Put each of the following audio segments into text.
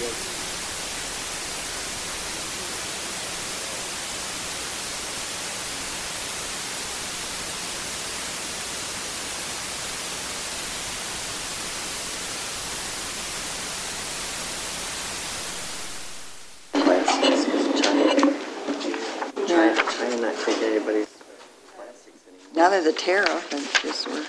Trying not to take anybody's plastics anymore. Now there's a tariff, and just we're.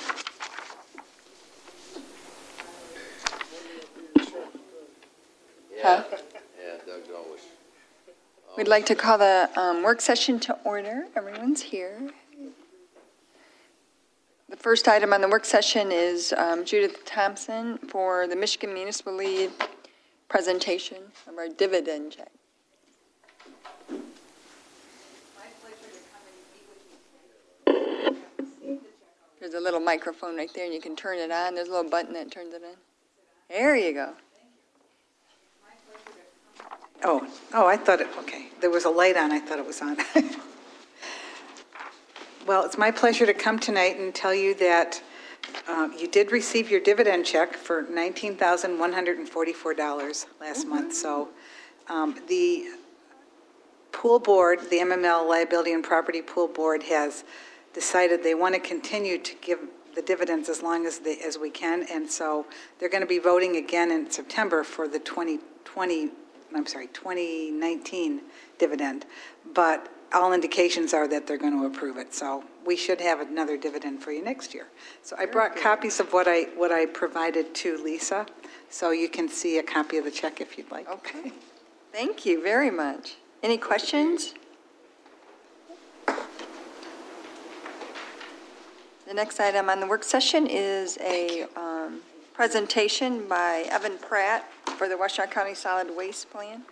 Huh? Yeah, Doug's always. We'd like to call the work session to order. Everyone's here. The first item on the work session is Judith Thompson for the Michigan Municipal League presentation of our dividend check. There's a little microphone right there, and you can turn it on. There's a little button that turns it on. There you go. Oh, I thought it, okay. There was a light on, I thought it was on. Well, it's my pleasure to come tonight and tell you that you did receive your dividend check for $19,144 last month. So the pool board, the MML Liability and Property Pool Board has decided they want to continue to give the dividends as long as we can. And so they're going to be voting again in September for the 2019 dividend, but all indications are that they're going to approve it. So we should have another dividend for you next year. So I brought copies of what I provided to Lisa, so you can see a copy of the check if you'd like. Okay. Thank you very much. Any questions? The next item on the work session is a presentation by Evan Pratt for the Washtenaw County Solid Waste Plan.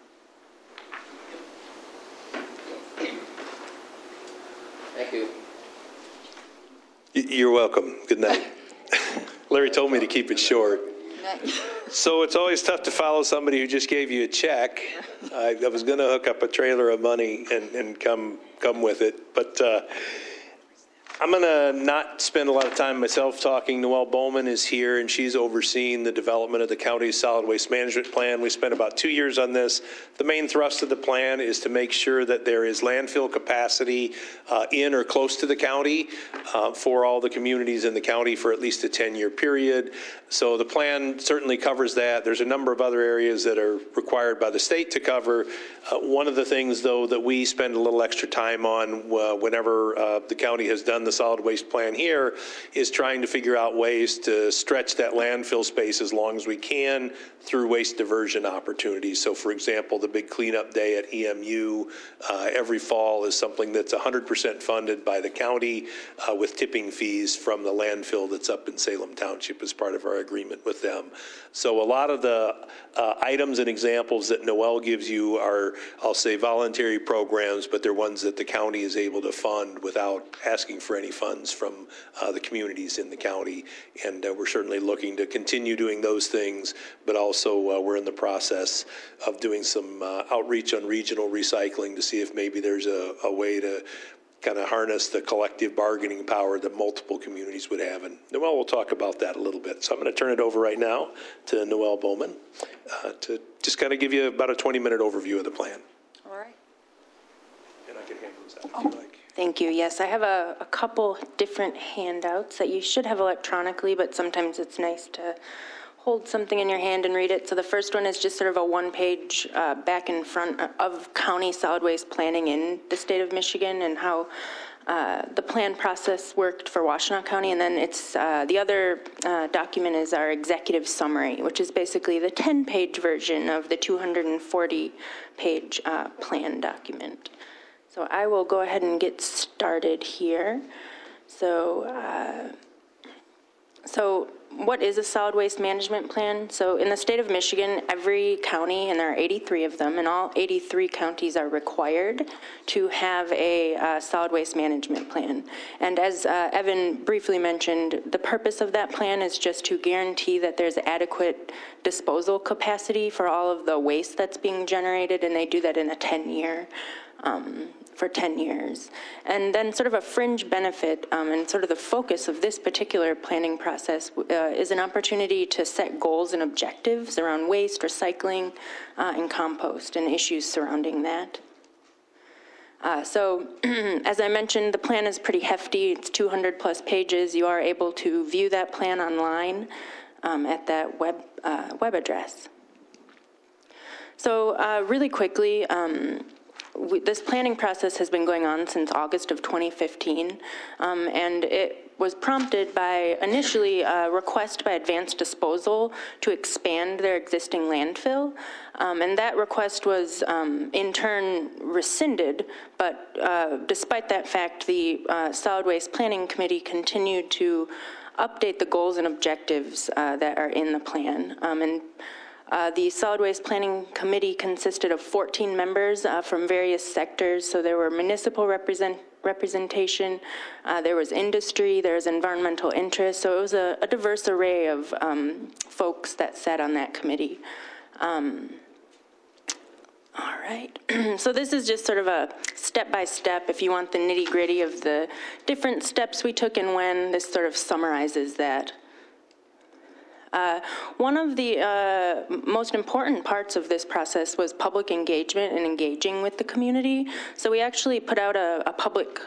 Thank you. You're welcome. Good night. Larry told me to keep it short. So it's always tough to follow somebody who just gave you a check. I was going to hook up a trailer of money and come with it, but I'm going to not spend a lot of time myself talking. Noelle Bowman is here, and she's overseeing the development of the county's solid waste management plan. We spent about 2 years on this. The main thrust of the plan is to make sure that there is landfill capacity in or close to the county for all the communities in the county for at least a 10-year period. So the plan certainly covers that. There's a number of other areas that are required by the state to cover. One of the things, though, that we spend a little extra time on whenever the county has done the solid waste plan here is trying to figure out ways to stretch that landfill space as long as we can through waste diversion opportunities. So, for example, the big cleanup day at EMU every fall is something that's 100% funded by the county with tipping fees from the landfill that's up in Ypsilanti Township as part of our agreement with them. So a lot of the items and examples that Noelle gives you are, I'll say, voluntary programs, but they're ones that the county is able to fund without asking for any funds from the communities in the county. And we're certainly looking to continue doing those things, but also we're in the process of doing some outreach on regional recycling to see if maybe there's a way to kind of harness the collective bargaining power that multiple communities would have. And Noelle will talk about that a little bit. So I'm going to turn it over right now to Noelle Bowman to just kind of give you about a 20-minute overview of the plan. All right. And I can hand those out if you like. Thank you. Yes, I have a couple different handouts that you should have electronically, but sometimes it's nice to hold something in your hand and read it. So the first one is just sort of a one-page back and front of county solid waste planning in the state of Michigan and how the plan process worked for Washtenaw County. And then it's the other document is our executive summary, which is basically the 10-page version of the 240-page plan document. So I will go ahead and get started here. So what is a solid waste management plan? So in the state of Michigan, every county, and there are 83 of them, and all 83 counties are required to have a solid waste management plan. And as Evan briefly mentioned, the purpose of that plan is just to guarantee that there's adequate disposal capacity for all of the waste that's being generated, and they do that in a 10-year for 10 years. And then sort of a fringe benefit and sort of the focus of this particular planning process is an opportunity to set goals and objectives around waste, recycling, and compost and issues surrounding that. So as I mentioned, the plan is pretty hefty. It's 200 plus pages. You are able to view that plan online at that web address. So really quickly, this planning process has been going on since August of 2015, and it was prompted by initially a request by Advanced Disposal to expand their existing landfill, and that request was in turn rescinded, but despite that fact, the Solid Waste Planning Committee continued to update the goals and objectives that are in the plan. The Solid Waste Planning Committee consisted of 14 members from various sectors. So there were municipal representation, there was industry, there was environmental interest. So it was a diverse array of folks that sat on that committee. All right, so this is just sort of a step-by-step, if you want the nitty-gritty of the different steps we took and when, this sort of summarizes that. One of the most important parts of this process was public engagement and engaging with the community. So we actually put out a public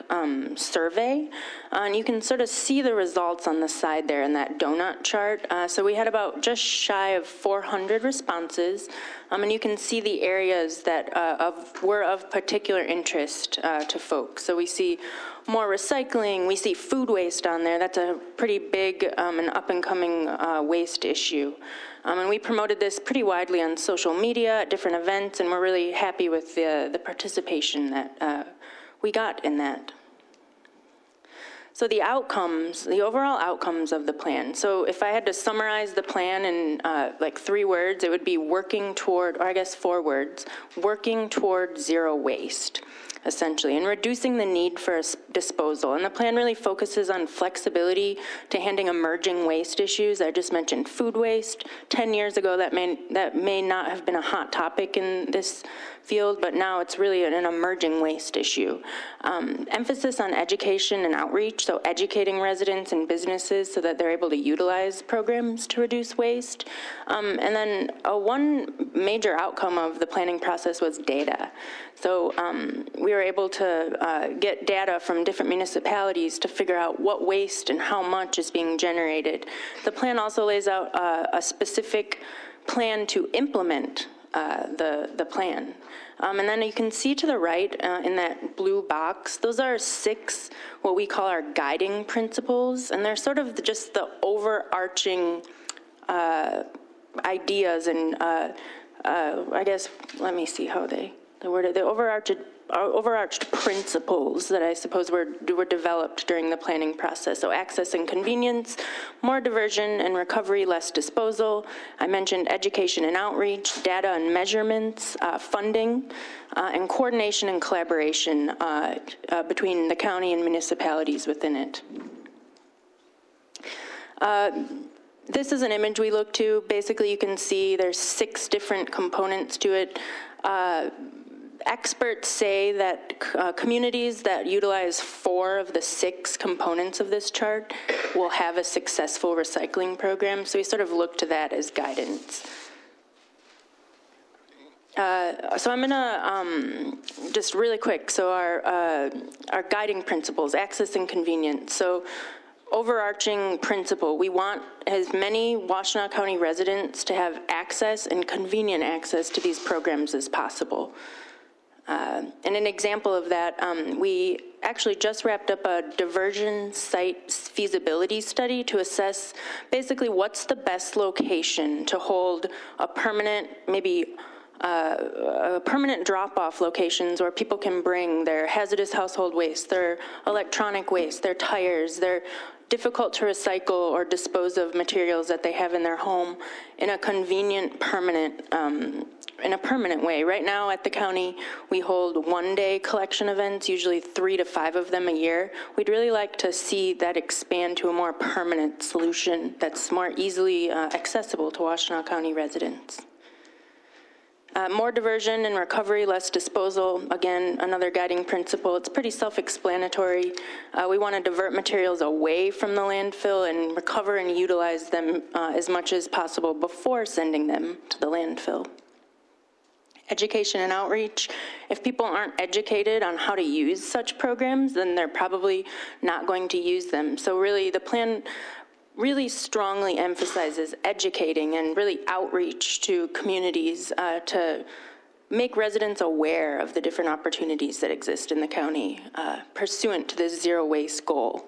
survey, and you can sort of see the results on the side there in that donut chart. So we had about just shy of 400 responses, and you can see the areas that were of particular interest to folks. So we see more recycling, we see food waste on there. That's a pretty big and up-and-coming waste issue. And we promoted this pretty widely on social media at different events, and we're really happy with the participation that we got in that. So the outcomes, the overall outcomes of the plan. So if I had to summarize the plan in like 3 words, it would be working toward, or I guess 4 words, working toward zero waste, essentially, and reducing the need for disposal. And the plan really focuses on flexibility to handling emerging waste issues. I just mentioned food waste. 10 years ago, that may not have been a hot topic in this field, but now it's really an emerging waste issue. Emphasis on education and outreach, so educating residents and businesses so that they're able to utilize programs to reduce waste. And then one major outcome of the planning process was data. So we were able to get data from different municipalities to figure out what waste and how much is being generated. The plan also lays out a specific plan to implement the plan. And then you can see to the right in that blue box, those are 6 what we call our guiding principles, and they're sort of just the overarching ideas and I guess, let me see how they worded, the overarched principles that I suppose were developed during the planning process. So access and convenience, more diversion and recovery, less disposal. I mentioned education and outreach, data and measurements, funding, and coordination and collaboration between the county and municipalities within it. This is an image we look to. Basically, you can see there's 6 different components to it. Experts say that communities that utilize 4 of the 6 components of this chart will have a successful recycling program. So we sort of look to that as guidance. So I'm gonna just really quick. So our guiding principles, access and convenience. So overarching principle, we want as many Washtenaw County residents to have access and convenient access to these programs as possible. And an example of that, we actually just wrapped up a diversion site feasibility study to assess basically what's the best location to hold a permanent, maybe permanent drop-off locations where people can bring their hazardous household waste, their electronic waste, their tires, their difficult to recycle or dispose of materials that they have in their home in a convenient, permanent, in a permanent way. Right now at the county, we hold one-day collection events, usually 3 to 5 of them a year. We'd really like to see that expand to a more permanent solution that's more easily accessible to Washtenaw County residents. More diversion and recovery, less disposal. Again, another guiding principle. It's pretty self-explanatory. We want to divert materials away from the landfill and recover and utilize them as much as possible before sending them to the landfill. Education and outreach. If people aren't educated on how to use such programs, then they're probably not going to use them. So really, the plan really strongly emphasizes educating and really outreach to communities to make residents aware of the different opportunities that exist in the county pursuant to this zero waste goal.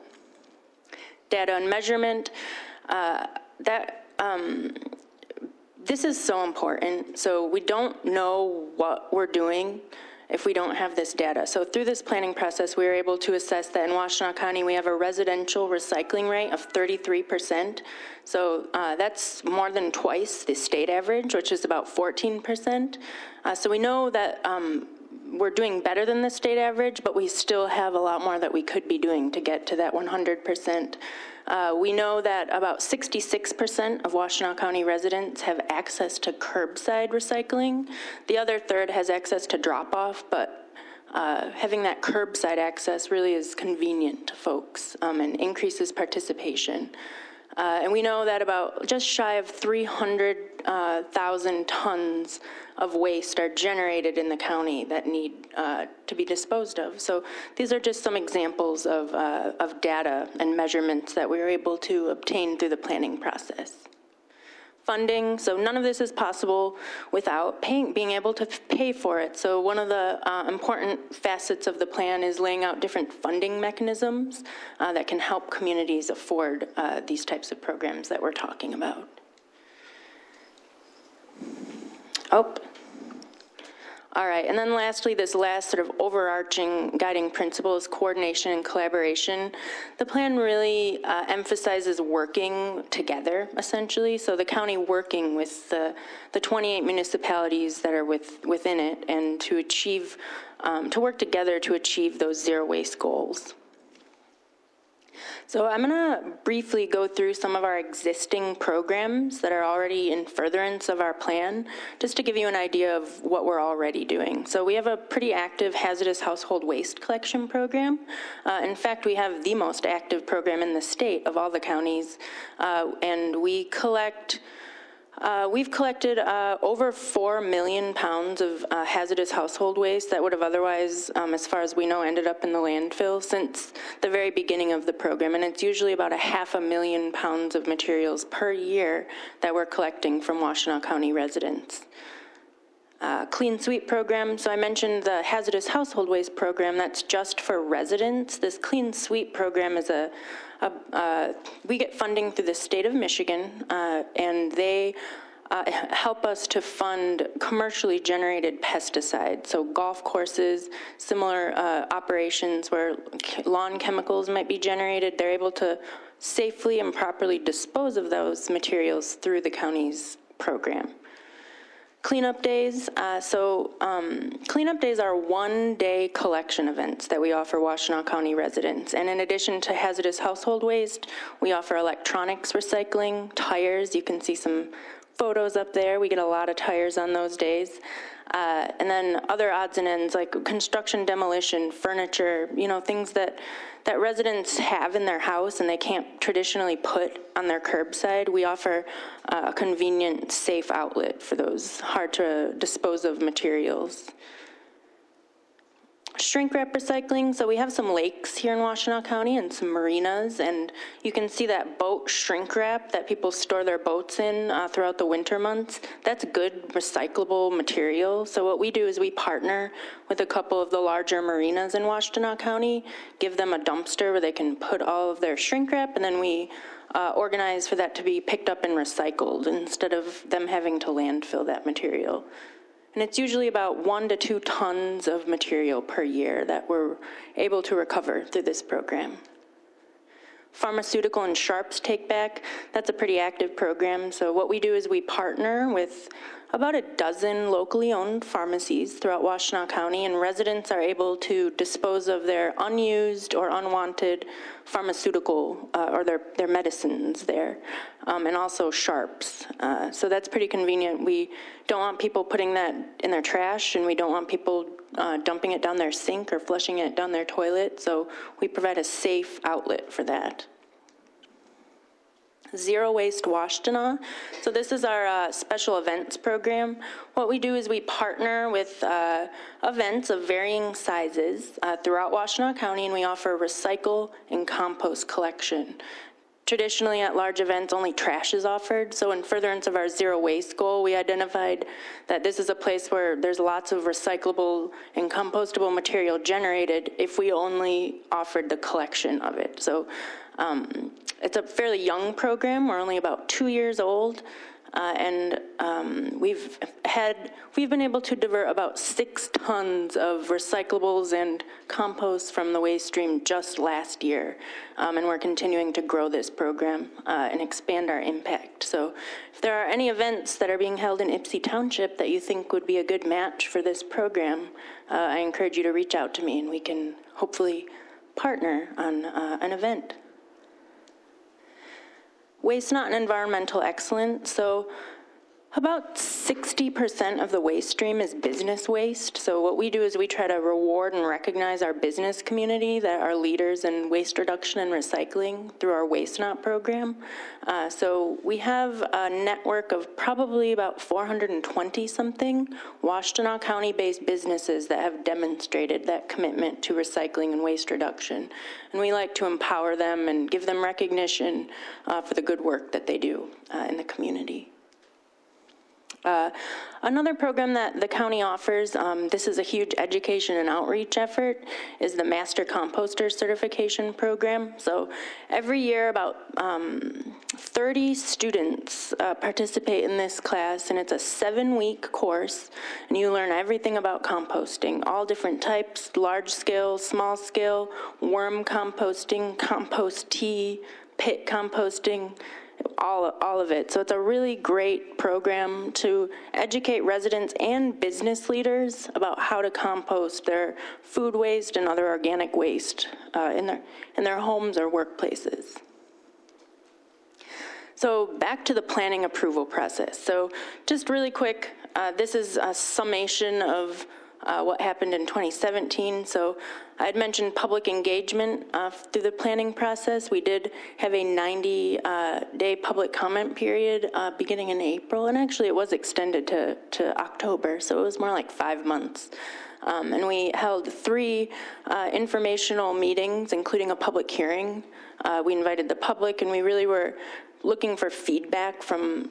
Data and measurement, this is so important. So we don't know what we're doing if we don't have this data. So through this planning process, we were able to assess that in Washtenaw County, we have a residential recycling rate of 33%. So that's more than twice the state average, which is about 14%. So we know that we're doing better than the state average, but we still have a lot more that we could be doing to get to that 100%. We know that about 66% of Washtenaw County residents have access to curbside recycling. The other third has access to drop-off, but having that curbside access really is convenient to folks and increases participation. And we know that about just shy of 300,000 tons of waste are generated in the county that need to be disposed of. So these are just some examples of data and measurements that we were able to obtain through the planning process. Funding, so none of this is possible without being able to pay for it. So one of the important facets of the plan is laying out different funding mechanisms that can help communities afford these types of programs that we're talking about. All right, and then lastly, this last sort of overarching guiding principle is coordination and collaboration. The plan really emphasizes working together, essentially, so the county working with the 28 municipalities that are within it and to achieve, to work together to achieve those zero waste goals. So I'm going to briefly go through some of our existing programs that are already in furtherance of our plan, just to give you an idea of what we're already doing. So we have a pretty active hazardous household waste collection program. In fact, we have the most active program in the state of all the counties, and we've collected over 4 million pounds of hazardous household waste that would have otherwise, as far as we know, ended up in the landfill since the very beginning of the program. And it's usually about 500,000 pounds of materials per year that we're collecting from Washtenaw County residents. Clean Sweep program, so I mentioned the hazardous household waste program, that's just for residents. This Clean Sweep program is we get funding through the state of Michigan, and they help us to fund commercially generated pesticides. So golf courses, similar operations where lawn chemicals might be generated, they're able to safely and properly dispose of those materials through the county's program. Cleanup days. Cleanup days are one-day collection events that we offer Washtenaw County residents. And in addition to hazardous household waste, we offer electronics recycling, tires. You can see some photos up there. We get a lot of tires on those days. And then other odds and ends like construction, demolition, furniture, things that residents have in their house and they can't traditionally put on their curbside. We offer a convenient, safe outlet for those hard to dispose of materials. Shrink wrap recycling, so we have some lakes here in Washtenaw County and some marinas, and you can see that boat shrink wrap that people store their boats in throughout the winter months. That's good recyclable material. So what we do is we partner with a couple of the larger marinas in Washtenaw County, give them a dumpster where they can put all of their shrink wrap, and then we organize for that to be picked up and recycled instead of them having to landfill that material. And it's usually about 1 to 2 tons of material per year that we're able to recover through this program. pharmaceutical and sharps take back. That's a pretty active program. So what we do is we partner with about a dozen locally owned pharmacies throughout Washtenaw County, and residents are able to dispose of their unused or unwanted pharmaceutical or their medicines there, and also sharps. So that's pretty convenient. We don't want people putting that in their trash, and we don't want people dumping it down their sink or flushing it down their toilet, so we provide a safe outlet for that. Zero Waste Washtenaw. So this is our special events program. What we do is we partner with events of varying sizes throughout Washtenaw County, and we offer recycle and compost collection. Traditionally, at large events, only trash is offered. So in furtherance of our zero waste goal, we identified that this is a place where there's lots of recyclable and compostable material generated if we only offered the collection of it. So it's a fairly young program. We're only about 2 years old, and we've been able to divert about 6 tons of recyclables and compost from the waste stream just last year, and we're continuing to grow this program and expand our impact. So if there are any events that are being held in Ypsilanti Township that you think would be a good match for this program, I encourage you to reach out to me, and we can hopefully partner on an event. Waste not and environmental excellence. So about 60% of the waste stream is business waste. So what we do is we try to reward and recognize our business community that are leaders in waste reduction and recycling through our Waste Not program. So we have a network of probably about 420-something Washtenaw County-based businesses that have demonstrated that commitment to recycling and waste reduction. And we like to empower them and give them recognition for the good work that they do in the community. Another program that the county offers, this is a huge education and outreach effort, is the Master Composter Certification Program. So every year about 30 students participate in this class, and it's a 7-week course, and you learn everything about composting, all different types, large scale, small scale, worm composting, compost tea, pit composting, all of it. So it's a really great program to educate residents and business leaders about how to compost their food waste and other organic waste in their homes or workplaces. So back to the planning approval process. So just really quick, this is a summation of what happened in 2017. So I had mentioned public engagement through the planning process. We did have a 90-day public comment period beginning in April, and actually it was extended to October, so it was more like 5 months. And we held 3 informational meetings, including a public hearing. We invited the public, and we really were looking for feedback from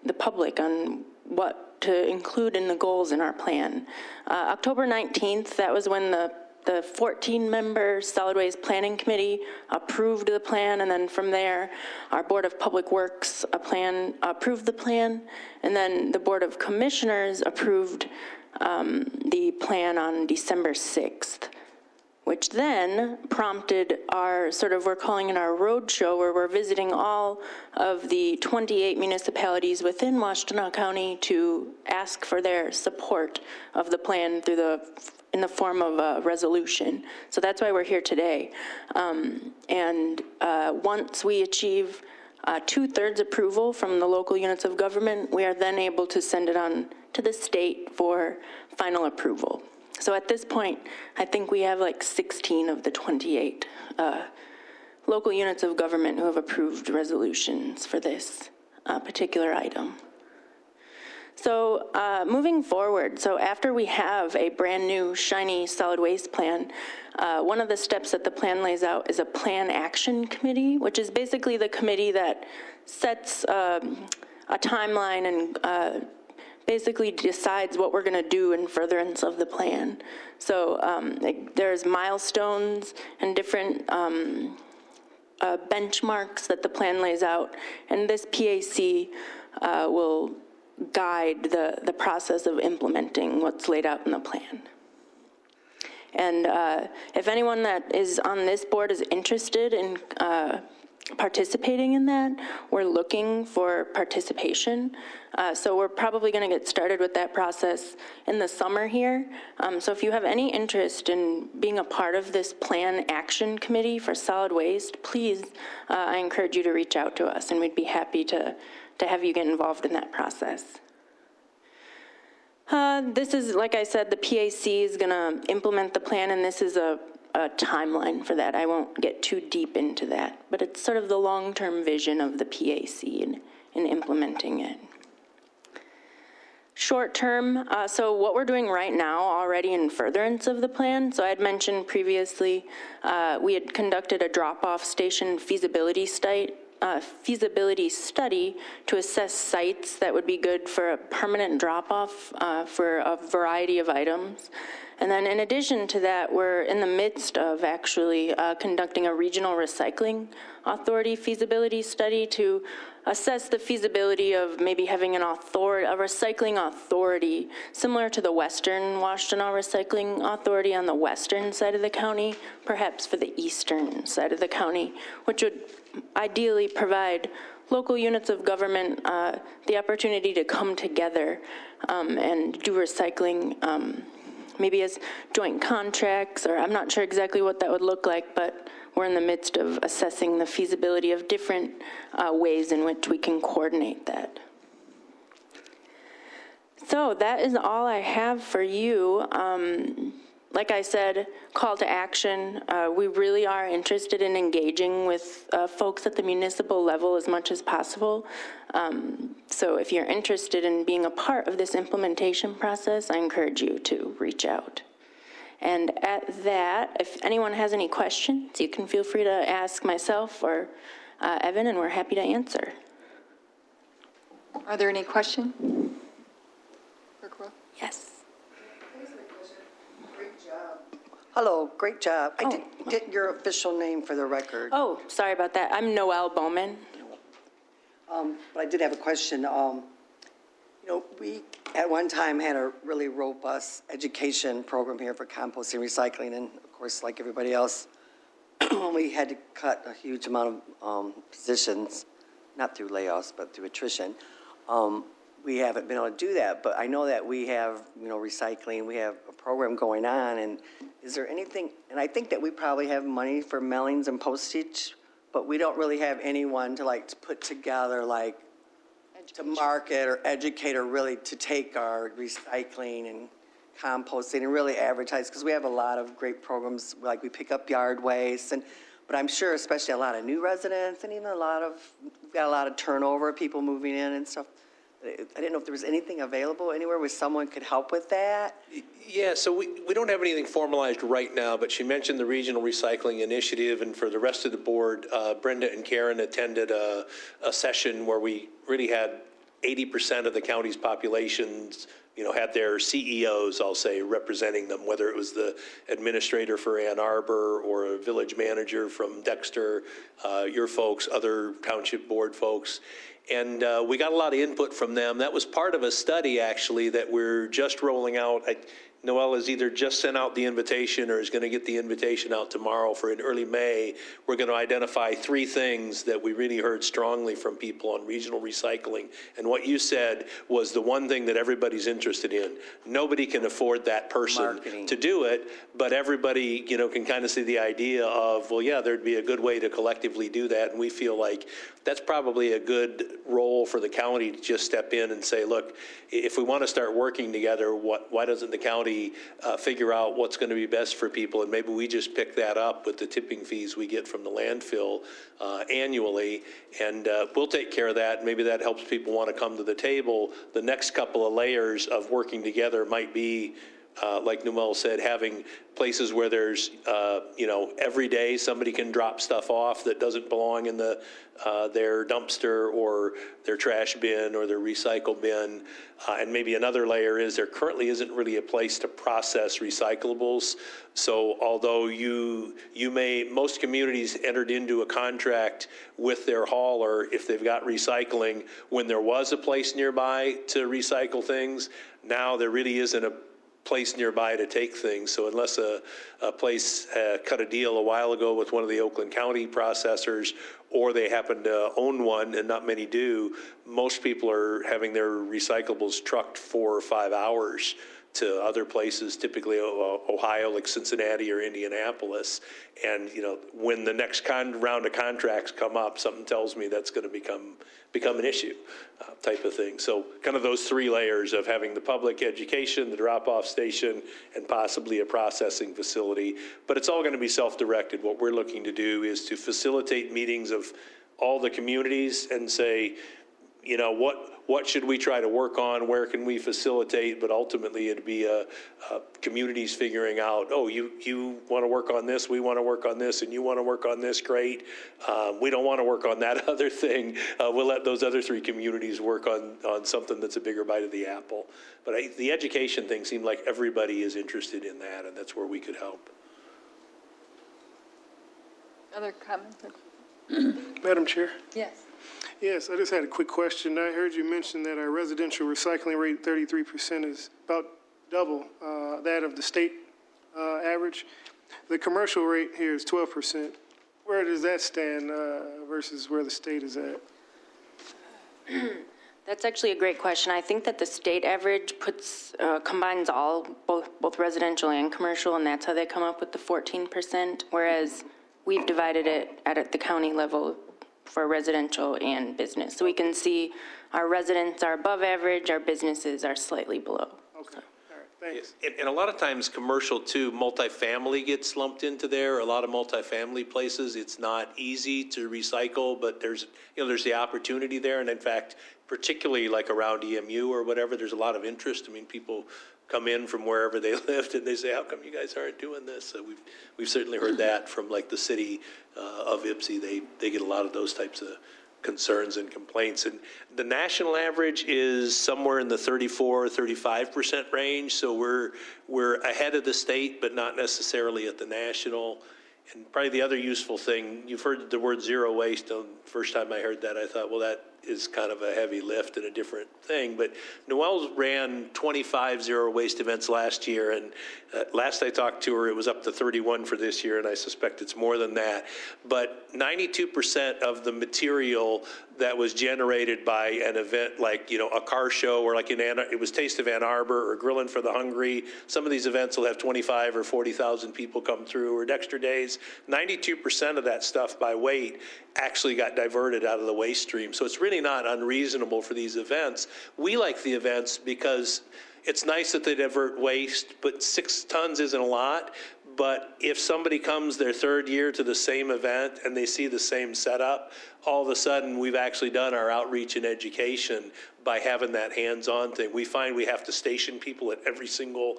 the public on what to include in the goals in our plan. October 19th, that was when the 14-member Solid Waste Planning Committee approved the plan, and then from there, our Board of Public Works approved the plan, and then the Board of Commissioners approved the plan on December 6th. Which then prompted our we're calling it our roadshow, where we're visiting all of the 28 municipalities within Washtenaw County to ask for their support of the plan in the form of a resolution. So that's why we're here today. Once we achieve 2/3 approval from the local units of government, we are then able to send it on to the state for final approval. So at this point, I think we have like 16 of the 28 local units of government who have approved resolutions for this particular item. So moving forward, so after we have a brand new shiny solid waste plan, one of the steps that the plan lays out is a plan action committee, which is basically the committee that sets a timeline and basically decides what we're going to do in furtherance of the plan. So there's milestones and different benchmarks that the plan lays out, and this PAC will guide the process of implementing what's laid out in the plan. And if anyone that is on this board is interested in participating in that, we're looking for participation. So we're probably going to get started with that process in the summer here. So if you have any interest in being a part of this Plan Action Committee for Solid Waste, please, I encourage you to reach out to us, and we'd be happy to have you get involved in that process. This is, like I said, the PAC is going to implement the plan, and this is a timeline for that. I won't get too deep into that, but it's sort of the long-term vision of the PAC in implementing it. Short-term, so what we're doing right now already in furtherance of the plan, so I had mentioned previously we had conducted a drop-off station feasibility study to assess sites that would be good for a permanent drop-off for a variety of items. And then in addition to that, we're in the midst of actually conducting a regional recycling authority feasibility study to assess the feasibility of maybe having a recycling authority similar to the Western Washtenaw Recycling Authority on the western side of the county, perhaps for the eastern side of the county, which would ideally provide local units of government the opportunity to come together and do recycling maybe as joint contracts, or I'm not sure exactly what that would look like, but we're in the midst of assessing the feasibility of different ways in which we can coordinate that. So that is all I have for you. Like I said, call to action. We really are interested in engaging with folks at the municipal level as much as possible. So if you're interested in being a part of this implementation process, I encourage you to reach out. And at that, if anyone has any questions, you can feel free to ask myself or Evan, and we're happy to answer. Are there any questions? Yes. Hello, great job. I didn't get your official name for the record. Oh, sorry about that. I'm Noelle Bowman. But I did have a question. We at one time had a really robust education program here for composting and recycling, and of course, like everybody else, we had to cut a huge amount of positions, not through layoffs, but through attrition. We haven't been able to do that, but I know that we have, recycling, we have a program going on, and is there anything, and I think that we probably have money for mailings and postage, but we don't really have anyone to put together, to market or educate or really to take our recycling and composting and really advertise, because we have a lot of great programs, like we pick up yard waste, but I'm sure especially a lot of new residents and even we've got a lot of turnover, people moving in and stuff. I didn't know if there was anything available anywhere where someone could help with that. Yeah, so we don't have anything formalized right now, but she mentioned the Regional Recycling Initiative, and for the rest of the board, Brenda and Karen attended a session where we really had 80% of the county's populations, had their CEOs, I'll say, representing them, whether it was the administrator for Ann Arbor or a village manager from Dexter, your folks, other township board folks. And we got a lot of input from them. That was part of a study, actually, that we're just rolling out. Noelle has either just sent out the invitation or is going to get the invitation out tomorrow for in early May. We're going to identify 3 things that we really heard strongly from people on regional recycling. And what you said was the one thing that everybody's interested in. Nobody can afford that person to do it, but everybody, can kind of see the idea of, well, yeah, there'd be a good way to collectively do that. And we feel like that's probably a good role for the county to just step in and say, look, if we want to start working together, why doesn't the county figure out what's going to be best for people, and maybe we just pick that up with the tipping fees we get from the landfill annually, and we'll take care of that. Maybe that helps people want to come to the table. The next couple of layers of working together might be, like Noelle said, having places where there's, every day somebody can drop stuff off that doesn't belong in their dumpster or their trash bin or their recycle bin. And maybe another layer is there currently isn't really a place to process recyclables. So although most communities entered into a contract with their hauler if they've got recycling when there was a place nearby to recycle things. Now there really isn't place nearby to take things. So unless a place cut a deal a while ago with one of the Oakland County processors, or they happen to own one, and not many do, most people are having their recyclables trucked 4 or 5 hours to other places, typically Ohio, like Cincinnati or Indianapolis. And, when the next round of contracts come up, something tells me that's going to become an issue type of thing. So kind of those 3 layers of having the public education, the drop-off station, and possibly a processing facility. But it's all going to be self-directed. What we're looking to do is to facilitate meetings of all the communities and say, what should we try to work on? Where can we facilitate? But ultimately, it'd be communities figuring out, oh, you want to work on this, we want to work on this, and you want to work on this, great. We don't want to work on that other thing. We'll let those other 3 communities work on something that's a bigger bite of the apple. But the education thing seemed like everybody is interested in that, and that's where we could help. Other comments? Madam Chair? Yes. Yes, I just had a quick question. I heard you mention that our residential recycling rate, 33%, is about double that of the state average. The commercial rate here is 12%. Where does that stand versus where the state is at? That's actually a great question. I think that the state average combines both residential and commercial, and that's how they come up with the 14%, whereas we've divided it at the county level for residential and business. So we can see our residents are above average, our businesses are slightly below. Okay, all right, thanks. And a lot of times commercial too, multifamily gets lumped into there. A lot of multifamily places, it's not easy to recycle, but there's the opportunity there. And in fact, particularly like around EMU or whatever, there's a lot of interest. I mean, people come in from wherever they lived and they say, how come you guys aren't doing this? So we've certainly heard that from like the city of Ypsi. They get a lot of those types of concerns and complaints. And the national average is somewhere in the 34-35% range. So we're ahead of the state, but not necessarily at the national. And probably the other useful thing, you've heard the word zero waste. The first time I heard that, I thought, well, that is kind of a heavy lift and a different thing. But Noelle ran 25 zero waste events last year, and last I talked to her, it was up to 31 for this year, and I suspect it's more than that. But 92% of the material that was generated by an event like, a car show, or like it was Taste of Ann Arbor or Grillin' for the Hungry. Some of these events will have 25 or 40,000 people come through, or Dexter Days. 92% of that stuff by weight actually got diverted out of the waste stream. So it's really not unreasonable for these events. We like the events because it's nice that they divert waste, but 6 tons isn't a lot. But if somebody comes their 3rd year to the same event and they see the same setup, all of a sudden we've actually done our outreach and education by having that hands-on thing. We find we have to station people at every single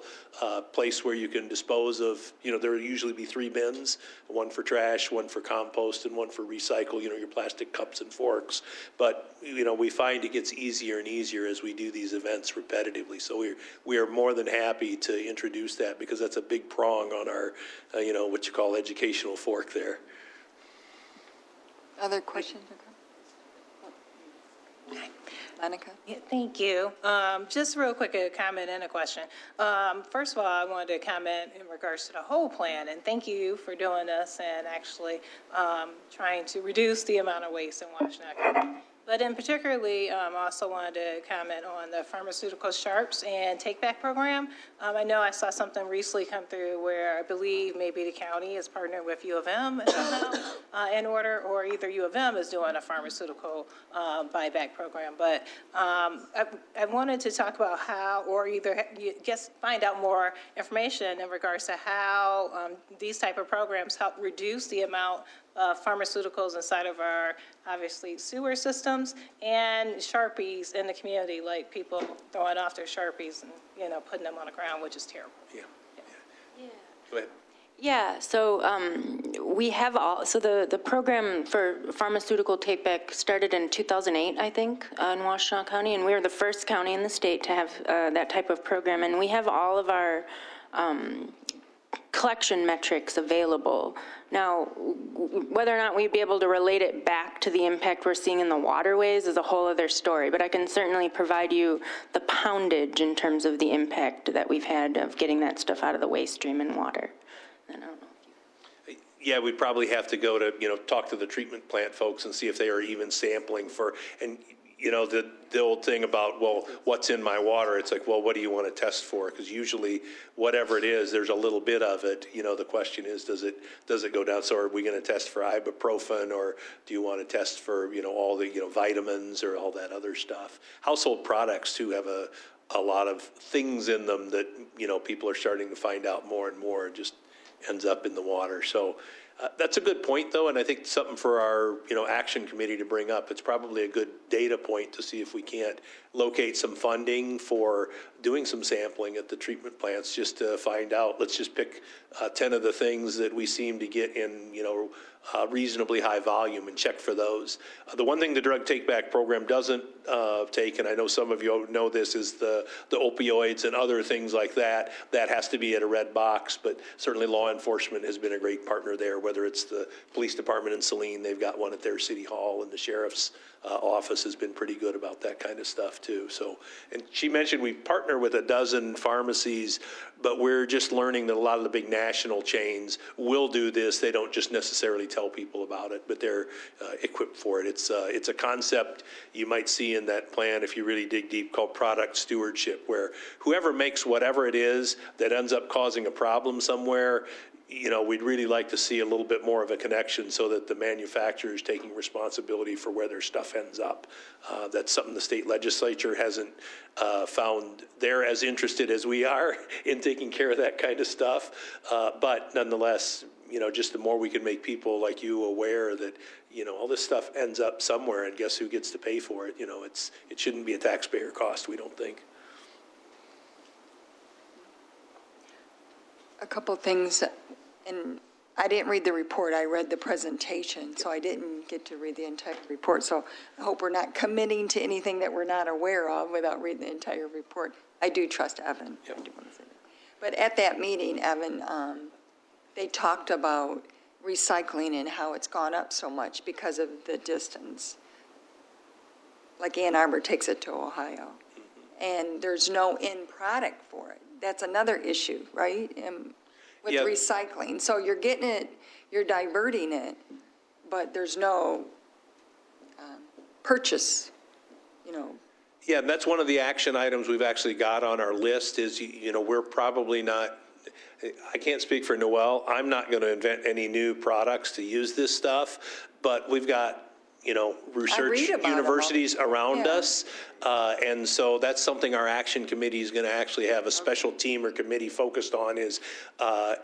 place where you can dispose of, there will usually be 3 bins, one for trash, one for compost, and one for recycle, your plastic cups and forks. But, we find it gets easier and easier as we do these events repetitively. So we are more than happy to introduce that, because that's a big prong on our, what you call educational fork there. Other questions or comments? Monica? Yeah, thank you. Just real quick, a comment and a question. First of all, I wanted to comment in regards to the whole plan, and thank you for doing this and actually trying to reduce the amount of waste in Washtenaw. But in particularly, also wanted to comment on the pharmaceutical sharps and take-back program. I know I saw something recently come through where I believe maybe the county is partnering with U of M in order, or either U of M is doing a pharmaceutical buyback program. But I wanted to talk about how, or either find out more information in regards to how these type of programs help reduce the amount pharmaceuticals inside of our, obviously, sewer systems, and Sharpies in the community, like people throwing off their Sharpies and, putting them on the ground, which is terrible. Yeah. Go ahead. Yeah, so we have the program for pharmaceutical take-back started in 2008, I think, in Washtenaw County, and we were the first county in the state to have that type of program. And we have all of our collection metrics available. Now, whether or not we'd be able to relate it back to the impact we're seeing in the waterways is a whole other story, but I can certainly provide you the poundage in terms of the impact that we've had of getting that stuff out of the waste stream and water. And I don't know. Yeah, we'd probably have to go to, talk to the treatment plant folks and see if they are even sampling for, and, the old thing about, well, what's in my water? It's like, well, what do you want to test for? Because usually, whatever it is, there's a little bit of it. The question is, does it go down? So are we going to test for ibuprofen, or do you want to test for, all the, vitamins or all that other stuff? Household products, too, have a lot of things in them that, people are starting to find out more and more, just ends up in the water. So that's a good point, though, and I think something for our, action committee to bring up. It's probably a good data point to see if we can't locate some funding for doing some sampling at the treatment plants, just to find out. Let's just pick 10 of the things that we seem to get in, reasonably high volume and check for those. The one thing the drug take-back program doesn't take, and I know some of you know this, is the opioids and other things like that. That has to be at a red box, but certainly law enforcement has been a great partner there, whether it's the police department in Saline, they've got one at their city hall, and the sheriff's office has been pretty good about that kind of stuff too. So, and she mentioned we partner with a dozen pharmacies, but we're just learning that a lot of the big national chains will do this. They don't just necessarily tell people about it, but they're equipped for it. It's a concept you might see in that plan if you really dig deep, called product stewardship, where whoever makes whatever it is that ends up causing a problem somewhere, we'd really like to see a little bit more of a connection so that the manufacturer is taking responsibility for where their stuff ends up. That's something the state legislature hasn't found they're as interested as we are in taking care of that kind of stuff. But nonetheless, just the more we can make people like you aware that, all this stuff ends up somewhere, and guess who gets to pay for it? It shouldn't be a taxpayer cost, we don't think. A couple things, and I didn't read the report, I read the presentation, so I didn't get to read the entire report. So I hope we're not committing to anything that we're not aware of without reading the entire report. I do trust Evan. Yep. I do want to say that. But at that meeting, Evan, they talked about recycling and how it's gone up so much because of the distance. Like Ann Arbor takes it to Ohio, and there's no end product for it. That's another issue, right? With Yeah. recycling. So you're getting it, you're diverting it, but there's no purchase, Yeah, and that's one of the action items we've actually got on our list is, we're probably not, I can't speak for Noel, I'm not going to invent any new products to use this stuff, but we've got, research read about them. universities around Yeah. us. And so that's something our action committee is going to actually have a special team or committee focused on is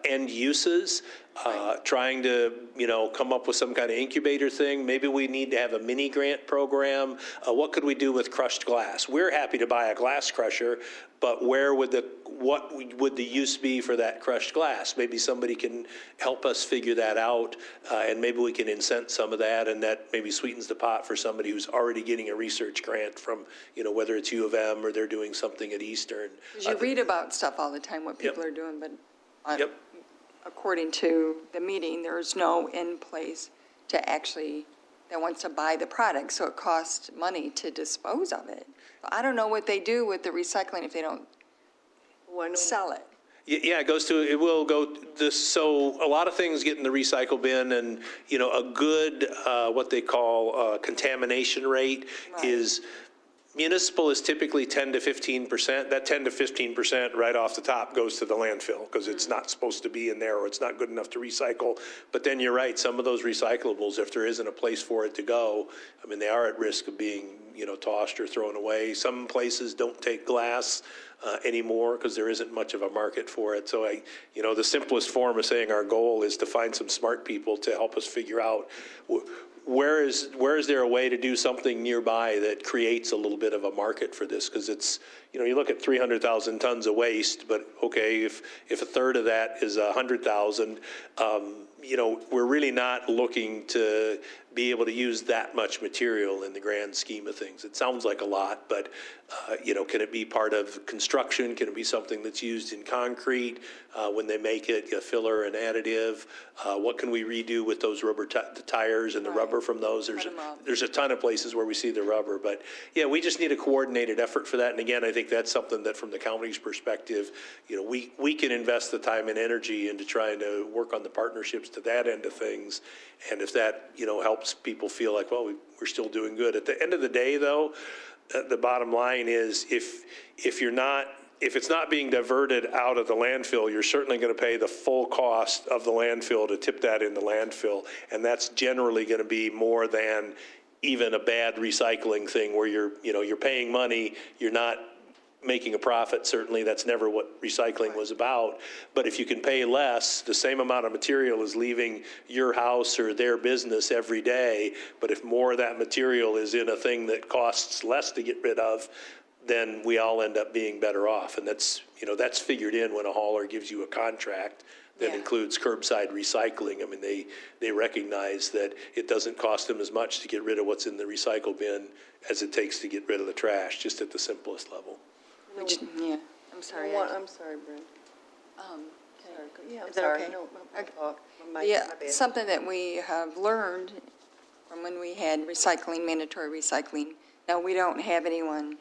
end uses, trying to, come up with some kind of incubator thing. Maybe we need to have a mini grant program. What could we do with crushed glass? We're happy to buy a glass crusher, but what would the use be for that crushed glass? Maybe somebody can help us figure that out, and maybe we can incent some of that, and that maybe sweetens the pot for somebody who's already getting a research grant from, whether it's U of M or they're doing something at Eastern. because you read about stuff all the time, what people are doing, but Yep. according to the meeting, there's no in place to actually, that wants to buy the product, so it costs money to dispose of it. I don't know what they do with the recycling if they don't sell it. Yeah, it will go, so a lot of things get in the recycle bin, and, a good, what they call contamination rate Right. is, municipal is typically 10 to 15%. That 10 to 15% right off the top goes to the landfill because it's not supposed to be in there or it's not good enough to recycle. But then you're right, some of those recyclables, if there isn't a place for it to go, they are at risk of being, tossed or thrown away. Some places don't take glass anymore because there isn't much of a market for it. So the simplest form of saying our goal is to find some smart people to help us figure out where is there a way to do something nearby that creates a little bit of a market for this? Because it's, you look at 300,000 tons of waste, but okay, if a third of that is 100,000, we're really not looking to be able to use that much material in the grand scheme of things. It sounds like a lot, but, can it be part of construction? Can it be something that's used in concrete when they make it, a filler and additive? What can we redo with those rubber the tires and the rubber from those? There's a ton of places where we see the rubber, but yeah, we just need a coordinated effort for that. And again, I think that's something that from the county's perspective, we can invest the time and energy into trying to work on the partnerships to that end of things. And if that, helps people feel like, well, we're still doing good. At the end of the day, though, the bottom line is if it's not being diverted out of the landfill, you're certainly going to pay the full cost of the landfill to tip that in the landfill. And that's generally going to be more than even a bad recycling thing where you're paying money, you're not making a profit. Certainly that's never what recycling was about. But if you can pay less, the same amount of material is leaving your house or their business every day. But if more of that material is in a thing that costs less to get rid of, then we all end up being better off. And that's figured in when a hauler gives you a contract that includes curbside recycling. I mean, they recognize that it doesn't cost them as much to get rid of what's in the recycle bin as it takes to get rid of the trash, just at the simplest level. I'm sorry. I'm sorry, Brent. Yeah, I'm Is that sorry. okay? No, Okay. my Yeah, bad. something that we have learned from when we had mandatory recycling. Now, we don't have anyone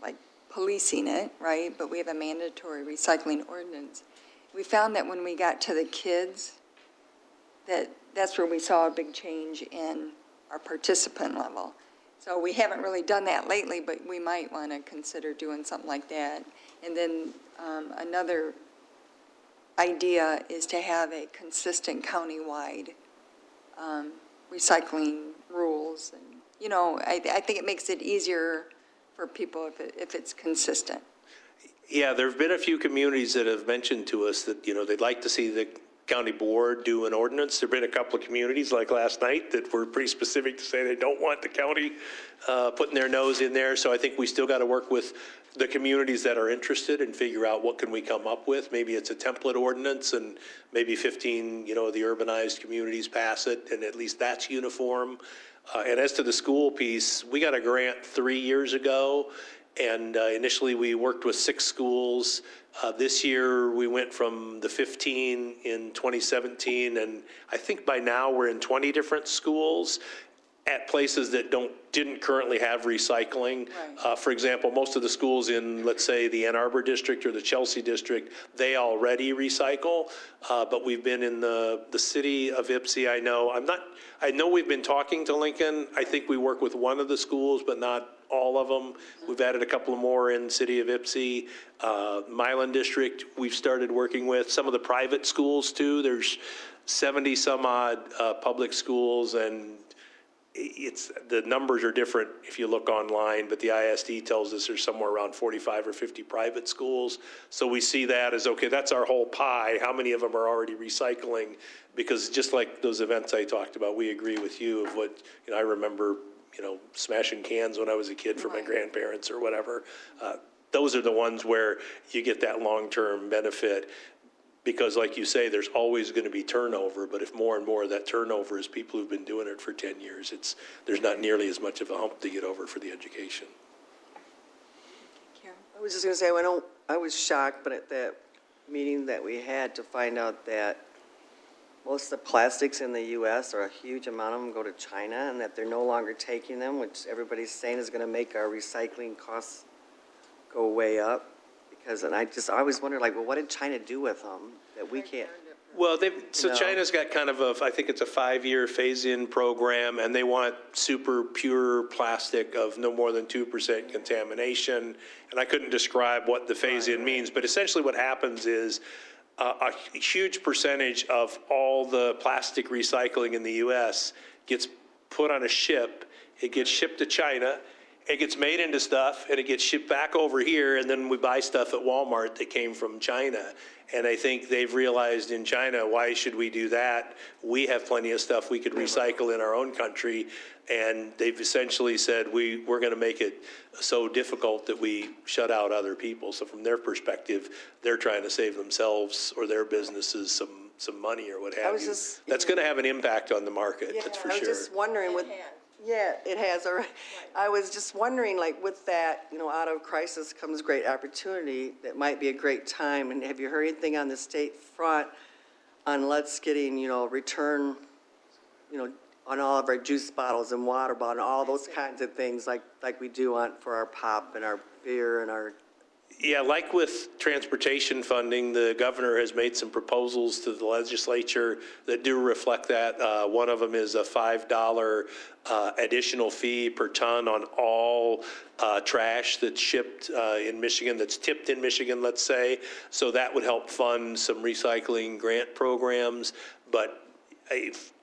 like policing it, right? But we have a mandatory recycling ordinance. We found that when we got to the kids, that's where we saw a big change in our participant level. So we haven't really done that lately, but we might want to consider doing something like that. And then another idea is to have a consistent countywide recycling rules. And, I think it makes it easier for people if it's consistent. Yeah, there have been a few communities that have mentioned to us that, they'd like to see the county board do an ordinance. There've been a couple of communities like last night that were pretty specific to say they don't want the county putting their nose in there. So I think we still got to work with the communities that are interested and figure out what can we come up with. Maybe it's a template ordinance and maybe 15, the urbanized communities pass it and at least that's uniform. And as to the school piece, we got a grant 3 years ago. And initially, we worked with 6 schools. This year, we went from the 15 in 2017, and I think by now we're in 20 different schools at places that didn't currently have recycling. Right. For example, most of the schools in, let's say, the Ann Arbor district or the Chelsea district, they already recycle. But we've been in the city of Ypsi. I know we've been talking to Lincoln. I think we work with one of the schools, but not all of them. We've added a couple more in the city of Ypsi. Milan district, we've started working with some of the private schools too. There's 70 some odd public schools, and the numbers are different if you look online, but the ISD tells us there's somewhere around 45 or 50 private schools. So we see that as, okay, that's our whole pie. How many of them are already recycling? Because just like those events I talked about, we agree with you of what, I remember, smashing cans when I was a kid for my grandparents or whatever. Those are the ones where you get that long-term benefit. Because like you say, there's always going to be turnover, but if more and more of that turnover is people who've been doing it for 10 years, there's not nearly as much of a hump to get over for the education. Karen? I was just going to say, I was shocked, but at that meeting that we had to find out that most of the plastics in the U.S., or a huge amount of them, go to China, and that they're no longer taking them, which everybody's saying is going to make our recycling costs go way up. And I always wondered, what did China do with them that we can't? Well, China's got kind of I think it's a 5-year phase-in program, and they want super pure plastic of no more than 2% contamination. And I couldn't describe what the phase-in means, but essentially what happens is a huge percentage of all the plastic recycling in the U.S. gets put on a ship. It gets shipped to China, it gets made into stuff, and it gets shipped back over here, and then we buy stuff at Walmart that came from China. And I think they've realized in China, why should we do that? We have plenty of stuff we could recycle in our own country, and they've essentially said, we're going to make it so difficult that we shut out other people. So from their perspective, they're trying to save themselves or their businesses some money or what have you. That's going to have an impact on the market, that's for I was sure. just wondering with, yeah, it has, all right. I was just wondering, like, with that, out of crisis comes great opportunity. That might be a great time. And have you heard anything on the state front on let's getting, return, on all of our juice bottles and water bottles and all those kinds of things like we do for our pop and our beer and our. Yeah, like with transportation funding, the governor has made some proposals to the legislature that do reflect that. One of them is a $5 additional fee per ton on all trash that's shipped in Michigan, that's tipped in Michigan, let's say. So that would help fund some recycling grant programs. But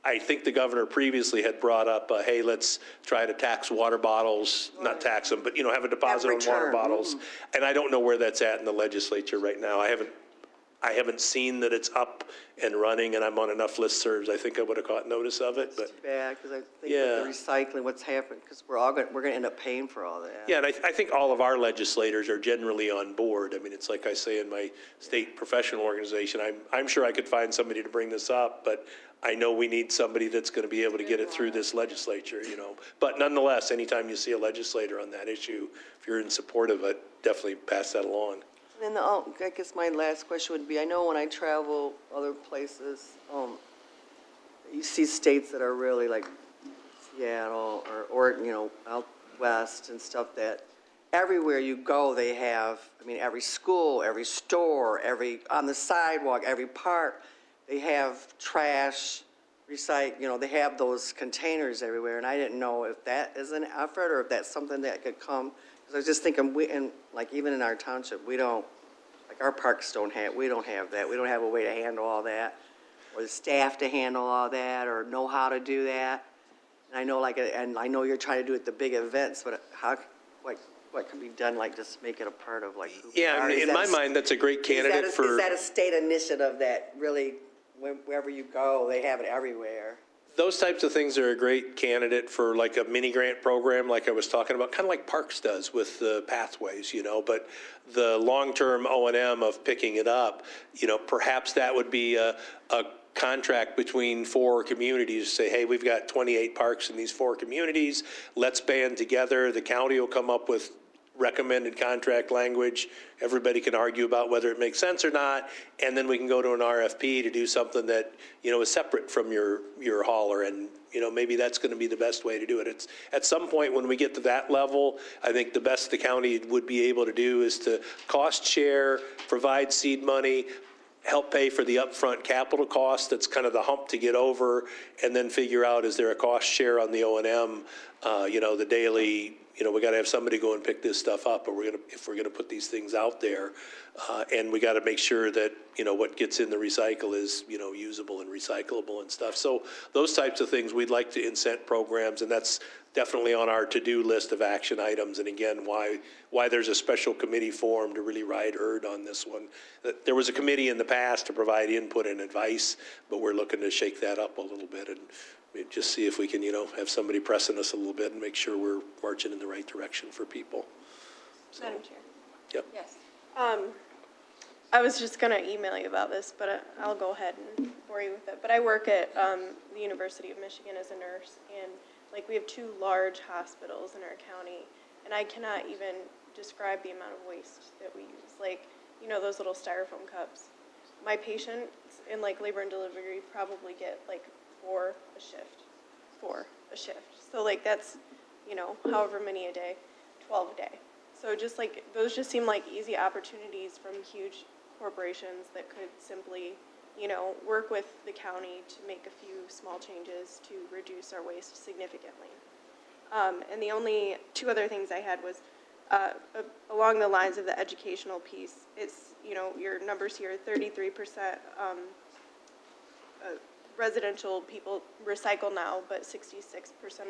I think the governor previously had brought up, hey, let's try to tax water bottles, not tax them, but, have a deposit on water bottles. And I don't know where that's at in the legislature right now. I haven't seen that it's up and running, and I'm on enough listservs. I think I would have caught notice of it, but. Too bad, because I think Yeah. with the recycling, what's happened, because we're going to end up paying for all that. Yeah, and I think all of our legislators are generally on board. I mean, it's like I say in my state professional organization, I'm sure I could find somebody to bring this up, but I know we need somebody that's going to be able to get it through this legislature, But nonetheless, anytime you see a legislator on that issue, if you're in support of it, definitely pass that along. And then I guess my last question would be, I know when I travel other places, you see states that are really like Seattle or out west and stuff that everywhere you go, they have, every school, every store, on the sidewalk, every park, they have trash, they have those containers everywhere. And I didn't know if that is an effort or if that's something that could come. Because I was just thinking, even in our township, we don't, our parks we don't have that. We don't have a way to handle all that, or the staff to handle all that, or know how to do that. And I know, and I know you're trying to do it the big events, but what can be done, just make it a part of, who Yeah, in my mind, that's a great candidate for. Is that a state initiative that really, wherever you go, they have it everywhere? Those types of things are a great candidate for like a mini grant program, like I was talking about, kind of like Parks does with the pathways, but the long-term O&M of picking it up, perhaps that would be a contract between 4 communities, say, hey, we've got 28 parks in these 4 communities, let's band together, the county will come up with recommended contract language. Everybody can argue about whether it makes sense or not, and then we can go to an RFP to do something that, is separate from your hauler, and, maybe that's going to be the best way to do it. It's at some point when we get to that level, I think the best the county would be able to do is to cost share, provide seed money, help pay for the upfront capital cost, that's kind of the hump to get over, and then figure out, is there a cost share on the O&M, the daily, we got to have somebody go and pick this stuff up, or if we're gonna put these things out there, and we got to make sure that what gets in the recycle is usable and recyclable and stuff. So those types of things we'd like to incent programs, and that's definitely on our to-do list of action items. And again, why there's a special committee formed to really ride herd on this one. There was a committee in the past to provide input and advice, but we're looking to shake that up a little bit and just see if we can, have somebody pressing us a little bit and make sure we're marching in the right direction for people. Madam Chair. Yep. Yes. I was just going to email you about this, but I'll go ahead and bore you with it. But I work at the University of Michigan as a nurse, and we have 2 large hospitals in our county, and I cannot even describe the amount of waste that we use. Those little styrofoam cups. My patients in labor and delivery probably get 4 a shift. So that's, however many a day, 12 a day. So just those just seem like easy opportunities from huge corporations that could simply, work with the county to make a few small changes to reduce our waste significantly. And the only 2 other things I had was along the lines of the educational piece. It's, your numbers here, 33% residential people recycle now, but 66%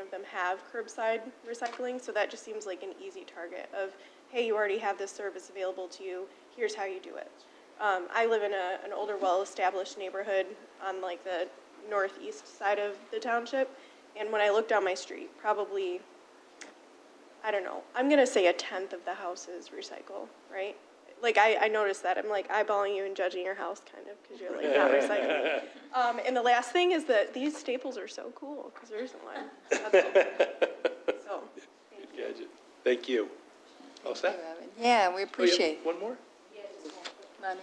of them have curbside recycling. So that just seems like an easy target of, hey, you already have this service available to you. Here's how you do it. I live in an older, well-established neighborhood on like the northeast side of the township. And when I look down my street, probably, I don't know, I'm going to say 1/10 of the houses recycle, right? Like, I noticed that. I'm like eyeballing you and judging your house kind of because you're like not recycling. And the last thing is that these staples are so cool because there isn't one. So, Good gadget. Thank you. All set? Yeah, we appreciate it. One more? Money.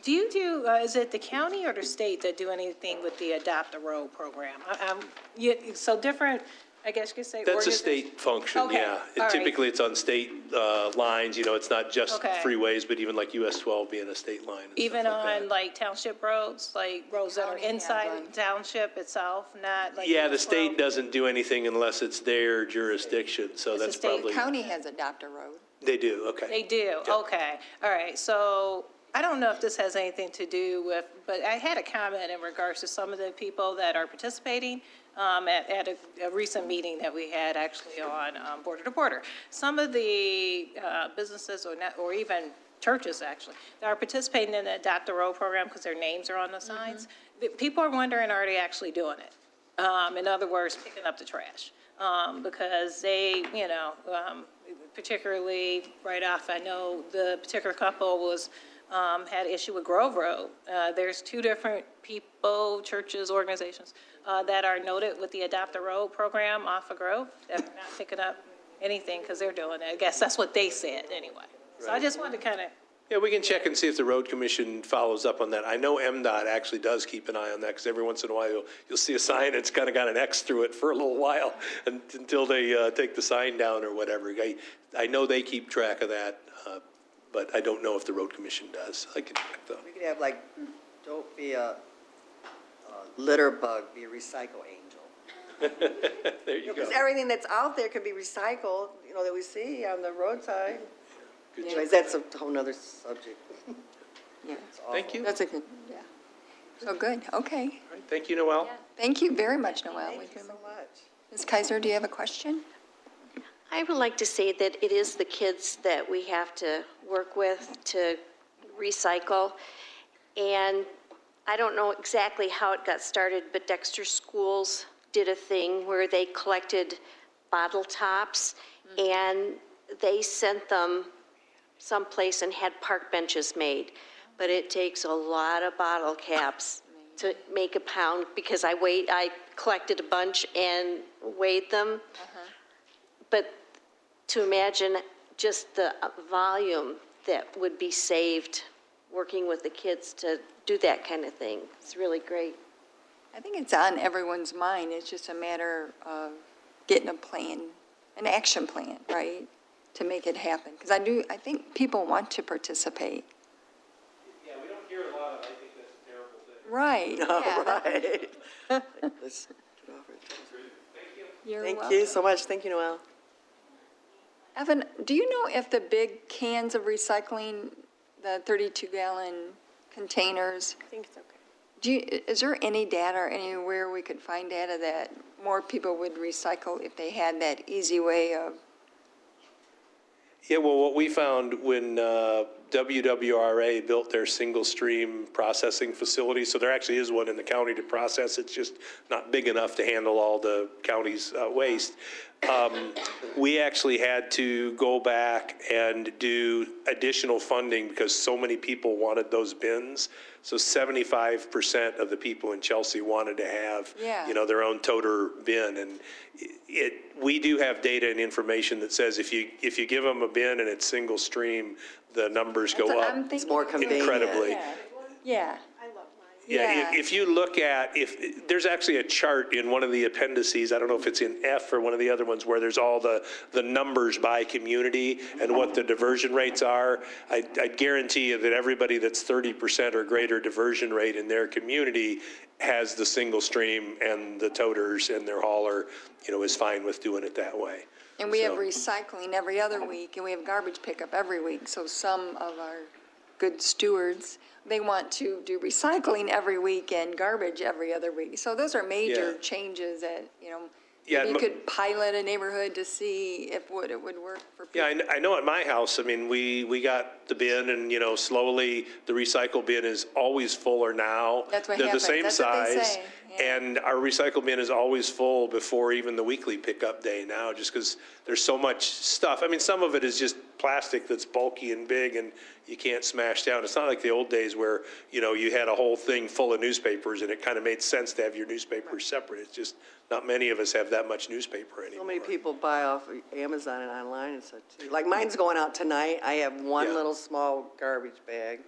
Do you do, is it the county or the state that do anything with the Adopt a Road program? So different, I guess you could say. That's a organizations- state function, Okay, yeah. all right. Typically, it's on state lines, you know, it's not just Okay. freeways, but even like US 12 being a state line and stuff Even like that. on like township roads, like roads that are County has inside one. the township itself, not like. Yeah, the US state 12? doesn't do anything unless it's their jurisdiction, so It's the that's state. probably, County has Adopt a Road. they do, okay. They do, okay, all right, so I don't know if this has anything to do with, but I had a comment in regards to some of the people that are participating at a recent meeting that we had actually on Border to Border. Some of the businesses or even churches actually, that are participating in the Adopt a Road program because their names are on the signs. People are wondering, are they actually doing it? In other words, picking up the trash. Because they, particularly right off, I know the particular couple was, had issue with Grove Road. There's two different people, churches, organizations, that are noted with the Adopt a Road program off of Grove, that are not picking up anything because they're doing it. I guess that's what they said anyway. So I just wanted to kind of, Yeah, we can check and see if the road commission follows up on that. I know MDOT actually does keep an eye on that, because every once in a while, you'll see a sign, it's kind of got an X through it for a little while, until they take the sign down or whatever. I know they keep track of that, but I don't know if the road commission does. I can check though. We could have like, don't be a litter bug, be a recycle angel. There you go. Because everything that's out there can be recycled, that we see on the roadside. Good Anyways, that's a whole nother subject. Yeah, Thank you. that's a good, yeah. So good, okay. All right, thank you, Noel. Thank you very much, Noel. Thank you so much. Ms. Kaiser, do you have a question? I would like to say that it is the kids that we have to work with to recycle. And I don't know exactly how it got started, but Dexter Schools did a thing where they collected bottle tops and they sent them someplace and had park benches made. But it takes a lot of bottle caps to make a pound, because I collected a bunch and weighed them. But to imagine just the volume that would be saved working with the kids to do that kind of thing, it's really great. I think it's on everyone's mind. It's just a matter of getting a plan, an action plan, right, to make it happen. Because I think people want to participate. Yeah, we don't hear a lot of, I think that's a terrible thing. Right. yeah, that- Right. Let's get off it. You're Thank welcome. you so much. Thank you, Noel. Evan, do you know if the big cans of recycling, the 32-gallon containers, I think it's okay. is there any data or anywhere we could find data that more people would recycle if they had that easy way of? Yeah, well, what we found when WWRA built their single-stream processing facility, so there actually is one in the county to process, it's just not big enough to handle all the county's waste. We actually had to go back and do additional funding because so many people wanted those bins. So 75% of the people in Chelsea wanted to have, Yeah. their own toter bin. And we do have data and information that says if you give them a bin and it's single stream, the numbers go up It's more convenient. incredibly. Yeah. I love mine. Yeah, Yeah. if you look at, there's actually a chart in one of the appendices, I don't know if it's in F or one of the other ones, where there's all the numbers by community and what the diversion rates are. I'd guarantee you that everybody that's 30% or greater diversion rate in their community has the single stream and the toters, and their hauler, is fine with doing it that way. And we have So- recycling every other week, and we have garbage pickup every week. So some of our good stewards they want to do recycling every week and garbage every other week. So those are major Yeah. changes that, Yeah, maybe you could pilot a neighborhood to see if it would work for people. Yeah, I know at my house, I mean, we got the bin and, slowly the recycle bin is always fuller now. That's what They're the happens. same That's what they size. say, yeah. And our recycle bin is always full before even the weekly pickup day now, just because there's so much stuff. I mean, some of it is just plastic that's bulky and big and you can't smash down. It's not like the old days where, you had a whole thing full of newspapers and it kind of made sense to have your newspapers separate. It's just, not many of us have that much newspaper anymore. So many people buy off of Amazon and online and stuff too. Like mine's going out tonight. I have one Yeah. little small garbage bag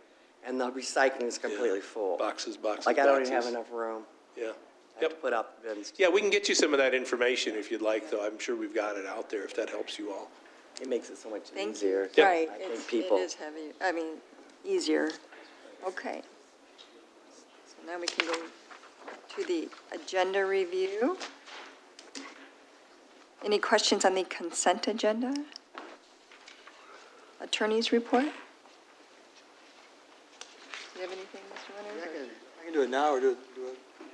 and the recycling is completely full. Boxes. Like I don't even have enough room. Yeah. I have Yep. to put out the bins. Yeah, we can get you some of that information if you'd like, though. I'm sure we've got it out there if that helps you all. It makes it so much Thank easier. you. Yep. Right, I think it people. is heavy, easier. Okay. So now we can go to the agenda review. Any questions on the consent agenda? Attorney's report? Do you have anything, Mr. Winters? I can do it now or do it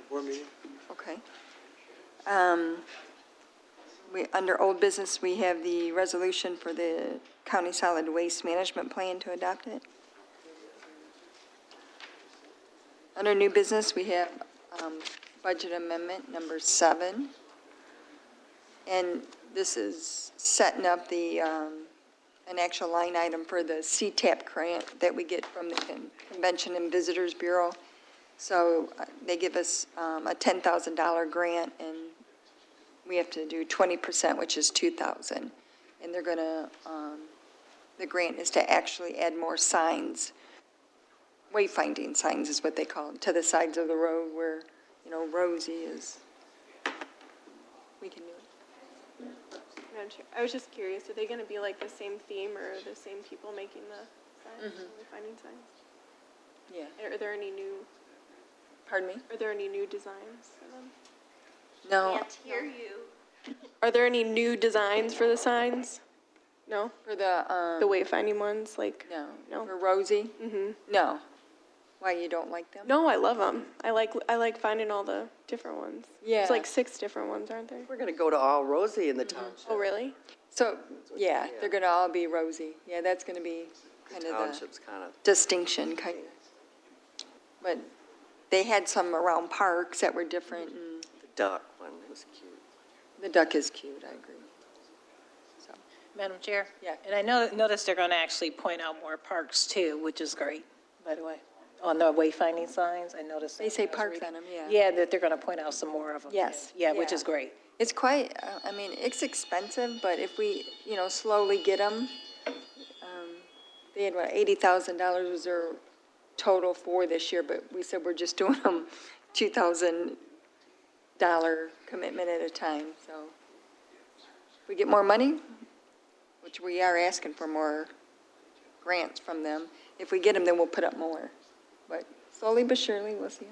board meeting. Okay. Under old business, we have the resolution for the county solid waste management plan to adopt it. Under new business, we have budget amendment number 7. And this is setting up an actual line item for the CTAP grant that we get from the Convention and Visitors Bureau. So they give us a $10,000 grant, and we have to do 20%, which is $2,000. And they're going to, the grant is to actually add more signs, wayfinding signs is what they call them, to the sides of the road where, Rosie is. We can do it. Madam Chair, I was just curious, are they going to be like the same theme or the same people making the signs, finding signs? Yeah. Are there any new, Pardon me? are there any new designs for them? No. Can't hear you. Are there any new designs for the signs? No? For the, The wayfinding ones, like? no. No. For Rosie? Mm-hmm. No. Why, you don't like them? No, I love them. I like finding all the different ones. Yeah. There's like 6 different ones, aren't there? We're going to go to all Rosie in the township. Oh, really? So, yeah, they're going to all be Rosie. Yeah, that's going to be The kind of the township's kind of. distinction, kind of. But they had some around parks that were different, and The duck one was cute. the duck is cute, I agree. So, Madam Chair? Yeah. And I noticed they're going to actually point out more parks too, which is great, by the way. On the wayfinding signs, I noticed. They say parks on them, yeah. Yeah, that they're going to point out some more of them. too. Yes, Yeah, which yeah. is great. It's quite, it's expensive, but if we, slowly get them, they had, $80,000 was their total for this year, but we said we're just doing them $2,000 commitment at a time, so. If we get more money, which we are asking for more grants from them, if we get them, then we'll put up more. But slowly but surely, we'll see.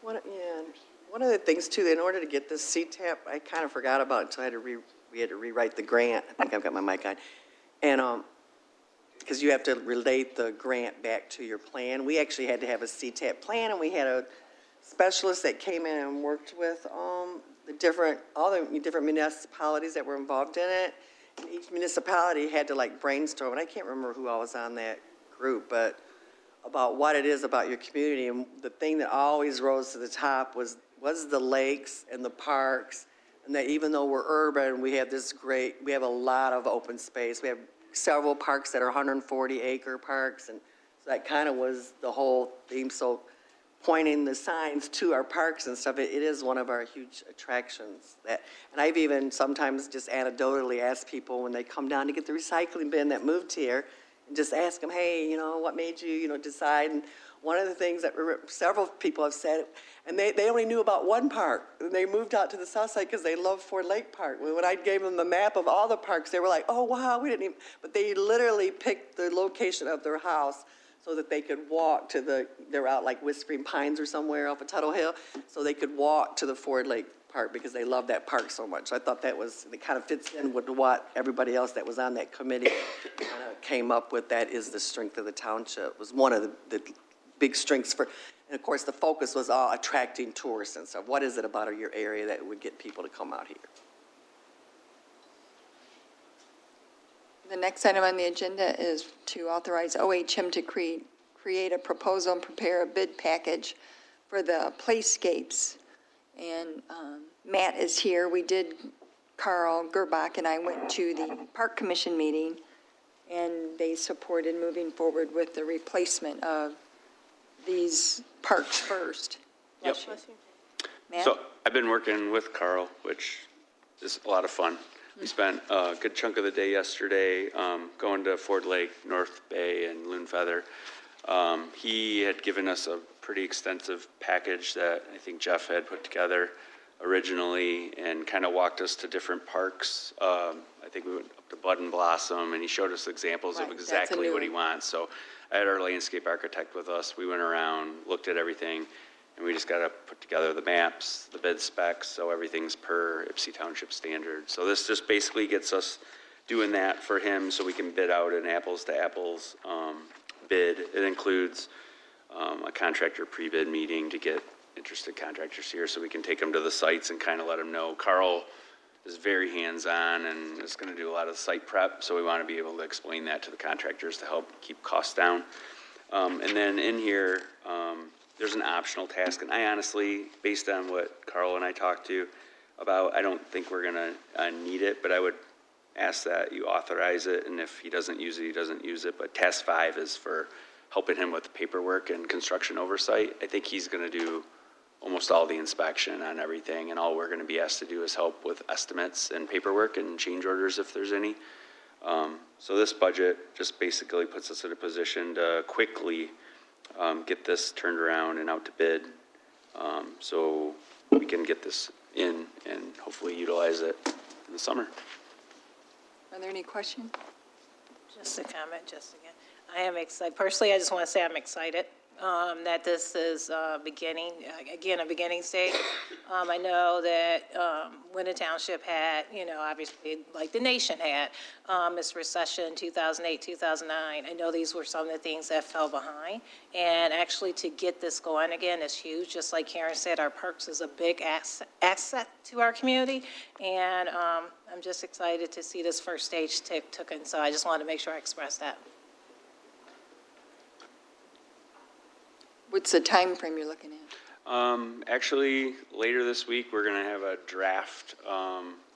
One of the things too, in order to get this CTAP, I kind of forgot about it until we had to rewrite the grant. I think I've got my mic on. And, because you have to relate the grant back to your plan. We actually had to have a CTAP plan, and we had a specialist that came in and worked with all the different municipalities that were involved in it. And each municipality had to brainstorm, and I can't remember who all was on that group, but about what it is about your community. And the thing that always rose to the top was the lakes and the parks, and that even though we're urban, we have a lot of open space. We have several parks that are 140-acre parks, and so that kind of was the whole theme. So pointing the signs to our parks and stuff, it is one of our huge attractions. And I've even sometimes just anecdotally asked people when they come down to get the recycling bin that moved here, and just ask them, hey, what made you, decide? And one of the things that several people have said, and they only knew about one park, and they moved out to the south side because they love Ford Lake Park. When I gave them the map of all the parks, they were like, oh, wow, we didn't even, but they literally picked the location of their house so that they could walk to they're out like Whispering Pines or somewhere off of Tuttle Hill, so they could walk to the Ford Lake Park because they love that park so much. So I thought it kind of fits in with what everybody else that was on that committee kind of came up with. That is the strength of the township. It was one of the big strengths for, and of course, the focus was attracting tourists and stuff. What is it about your area that would get people to come out here? The next item on the agenda is to authorize OHM to create a proposal and prepare a bid package for the playscapes. And Matt is here. Carl Gerbach and I went to the Park Commission meeting, and they supported moving forward with the replacement of these parks first. Yep. Matt? So I've been working with Carl, which is a lot of fun. We spent a good chunk of the day yesterday going to Ford Lake, North Bay, and Loon Feather. He had given us a pretty extensive package that I think Jeff had put together originally and kind of walked us to different parks. I think we went up to Bud and Blossom, and he showed us examples Right, of that's a exactly new what he one. wants. So I had our landscape architect with us. We went around, looked at everything, and we just got to put together the maps, the bid specs, so everything's per Ypsilanti Township standard. So this just basically gets us doing that for him so we can bid out an apples-to-apples bid. It includes a contractor pre-bid meeting to get interested contractors here so we can take them to the sites and kind of let them know. Carl is very hands-on and is going to do a lot of the site prep, so we want to be able to explain that to the contractors to help keep costs down. And then in here, there's an optional task, and I honestly, based on what Carl and I talked to about, I don't think we're going to need it, but I would ask that you authorize it, and if he doesn't use it, he doesn't use it. But task 5 is for helping him with the paperwork and construction oversight. I think he's going to do almost all the inspection on everything, and all we're going to be asked to do is help with estimates and paperwork and change orders if there's any. So this budget just basically puts us in a position to quickly get this turned around and out to bid, so we can get this in and hopefully utilize it in the summer. Are there any questions? Just a comment, just again. I am excited. Personally, I just want to say I'm excited that this is beginning, again, a beginning stage. I know that when the township had, obviously, like the nation had, its recession 2008, 2009, I know these were some of the things that fell behind. And actually to get this going again is huge. Just like Karen said, our parks is a big asset to our community. And I'm just excited to see this first stage took in. So I just wanted to make sure I expressed that. What's the time frame you're looking at? Actually, later this week, we're going to have a draft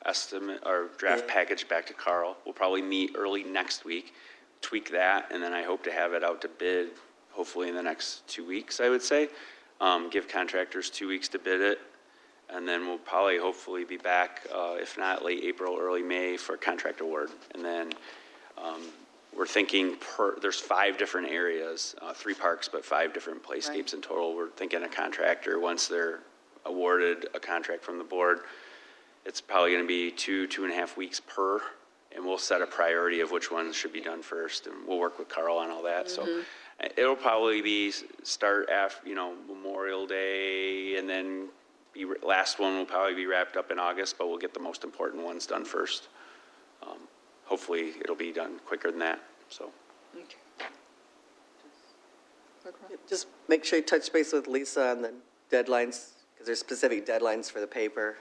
estimate or draft package back to Carl. We'll probably meet early next week, tweak that, and then I hope to have it out to bid hopefully in the next 2 weeks, I would say. Give contractors 2 weeks to bid it, and then we'll probably hopefully be back, if not late April, early May for contract award. And then we're thinking there's 5 different areas, 3 parks, but 5 different playscapes in total. We're thinking a contractor, once they're awarded a contract from the board, it's probably going to be 2.5 weeks per, and we'll set a priority of which ones should be done first, and we'll work with Carl on all that. So it'll probably be start after, Memorial Day, and then last one will probably be wrapped up in August, but we'll get the most important ones done first. Hopefully, it'll be done quicker than that, so. Okay. Just make sure you touch base with Lisa on the deadlines, because there's specific deadlines for the paper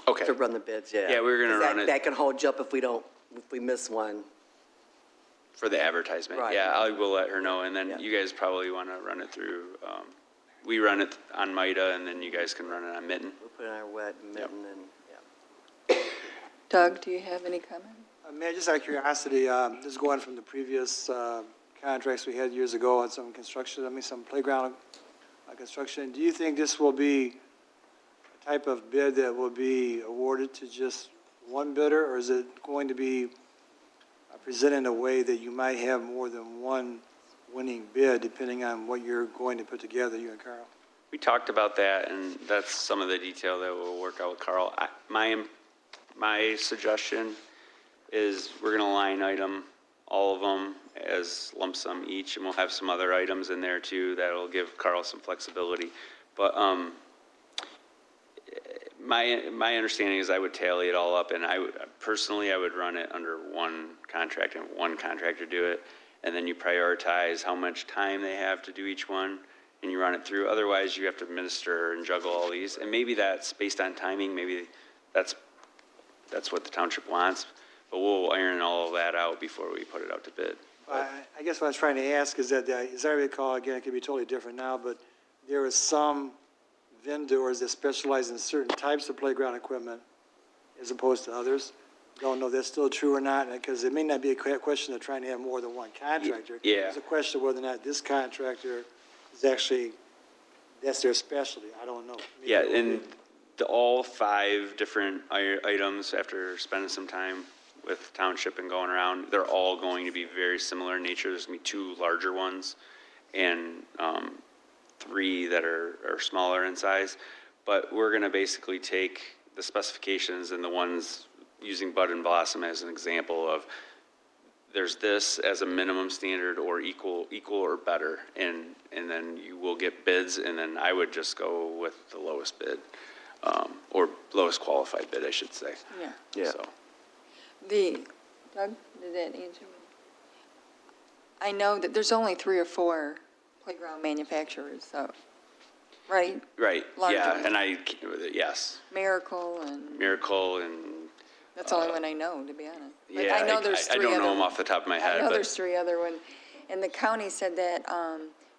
Okay. to run the bids, yeah. Yeah, we're gonna 'Cause run it. That can hold you up if we miss one. For the advertisement, Right. yeah, I will let her know, and then Yeah. you guys probably want to run it through, we run it on MITA, and then you guys can run it on Mitten. We'll put it in our wet mitten and, Doug, do you have any comment? Mayor, just out of curiosity, just going from the previous contracts we had years ago on some construction, some playground construction, do you think this will be a type of bid that will be awarded to just one bidder, or is it going to be presented in a way that you might have more than one winning bid, depending on what you're going to put together, you and Carl? We talked about that, and that's some of the detail that we'll work out with Carl. My suggestion is we're going to line item all of them as lump sum each, and we'll have some other items in there too that'll give Carl some flexibility. But my understanding is I would tally it all up, and I would run it under one contract and one contractor do it. and then you prioritize how much time they have to do each one, and you run it through. Otherwise, you have to administer and juggle all these, and maybe that's based on timing, maybe that's what the township wants, but we'll iron all of that out before we put it out to bid. I guess what I was trying to ask is that, as I recall, again, it could be totally different now, but there was some vendors that specialize in certain types of playground equipment as opposed to others. Don't know if that's still true or not, because it may not be a question of trying to have more than one contractor. Yeah. It's a question of whether or not this contractor is actually, that's their specialty. I don't know. Maybe Yeah, it will and be. all 5 different items, after spending some time with township and going around, they're all going to be very similar in nature. There's going to be 2 larger ones and 3 that are smaller in size. But we're going to basically take the specifications and the ones using Bud and Blossom as an example of there's this as a minimum standard or equal or better. And then you will get bids, and then I would just go with the lowest bid, or lowest qualified bid, I should say. Yeah. Yeah. So, Doug, did that answer? I know that there's only 3 or 4 playground manufacturers, so, right? right, Larger. yeah, and yes, Miracle and, Miracle and, that's the only one I know, to be honest. But yeah, I know there's 3 I don't other know them off the top of my I head, know but there's 3 other ones. And the county said that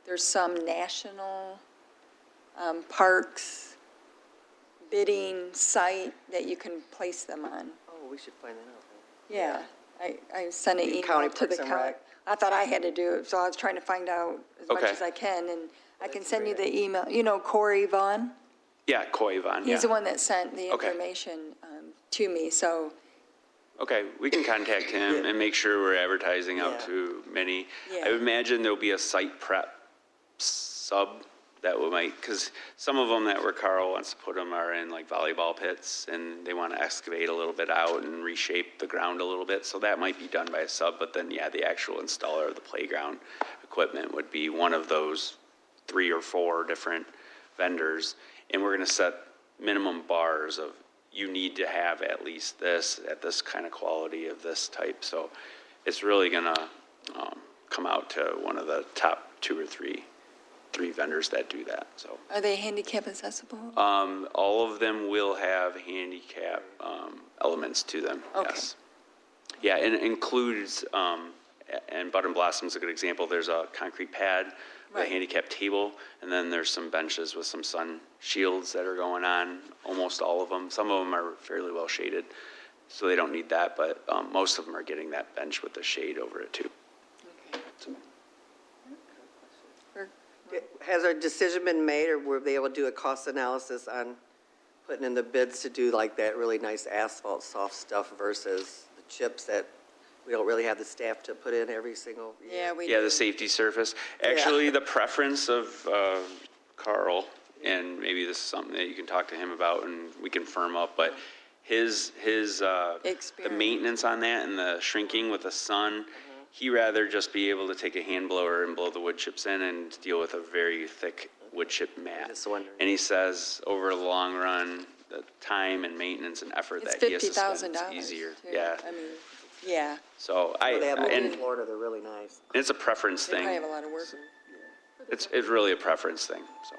there's some national parks bidding site that you can place them on. Oh, we should find that out. Yeah, I sent an The email county to Parks the and county. Rec. I thought I had to do it, so I was trying to find out as much Okay. as I can, and I can That's a send you great the email. You know Corey Vaughn? yeah, Koi Von, yeah. He's the one that sent the Okay. information to me, so, Okay, we can contact him and make sure we're advertising out Yeah. to many. Yeah. I would imagine there'll be a site prep sub that we might, because some of them that where Carl wants to put them are in like volleyball pits, and they want to excavate a little bit out and reshape the ground a little bit, so that might be done by a sub, but then, yeah, the actual installer of the playground equipment would be one of those 3 or 4 different vendors, and we're going to set minimum bars of you need to have at least this at this kind of quality of this type. So it's really going to come out to one of the top 2 or 3 vendors that do that. So are they handicap accessible? all of them will have handicap elements to them. Okay. Yes. Yeah, and it includes, and Bud and Blossom's a good example. There's a concrete pad, a Right. handicap table, and then there's some benches with some sun shields that are going on, almost all of them. Some of them are fairly well shaded, so they don't need that, but most of them are getting that bench with the shade over it too. Has our decision been made, or were they able to do a cost analysis on putting in the bids to do like that really nice asphalt soft stuff versus the chips that we don't really have the staff to put in every single year? Yeah, we Yeah, do. the safety surface. Actually, the preference of Carl, and maybe this is something that you can talk to him about and we can firm up, but his the Experience. maintenance on that and the shrinking with the sun, he rather just be able to take a hand blower and blow the wood chips in and deal with a very thick wood chip mat. Just wondering. And he says over the long run, the time and maintenance and effort It's that he has to spend, $50,000. it's easier. too. Yeah. I mean, yeah, So They have them in and Florida, they're really nice. it's a preference they thing. probably have a lot of work. It's really a preference thing, so.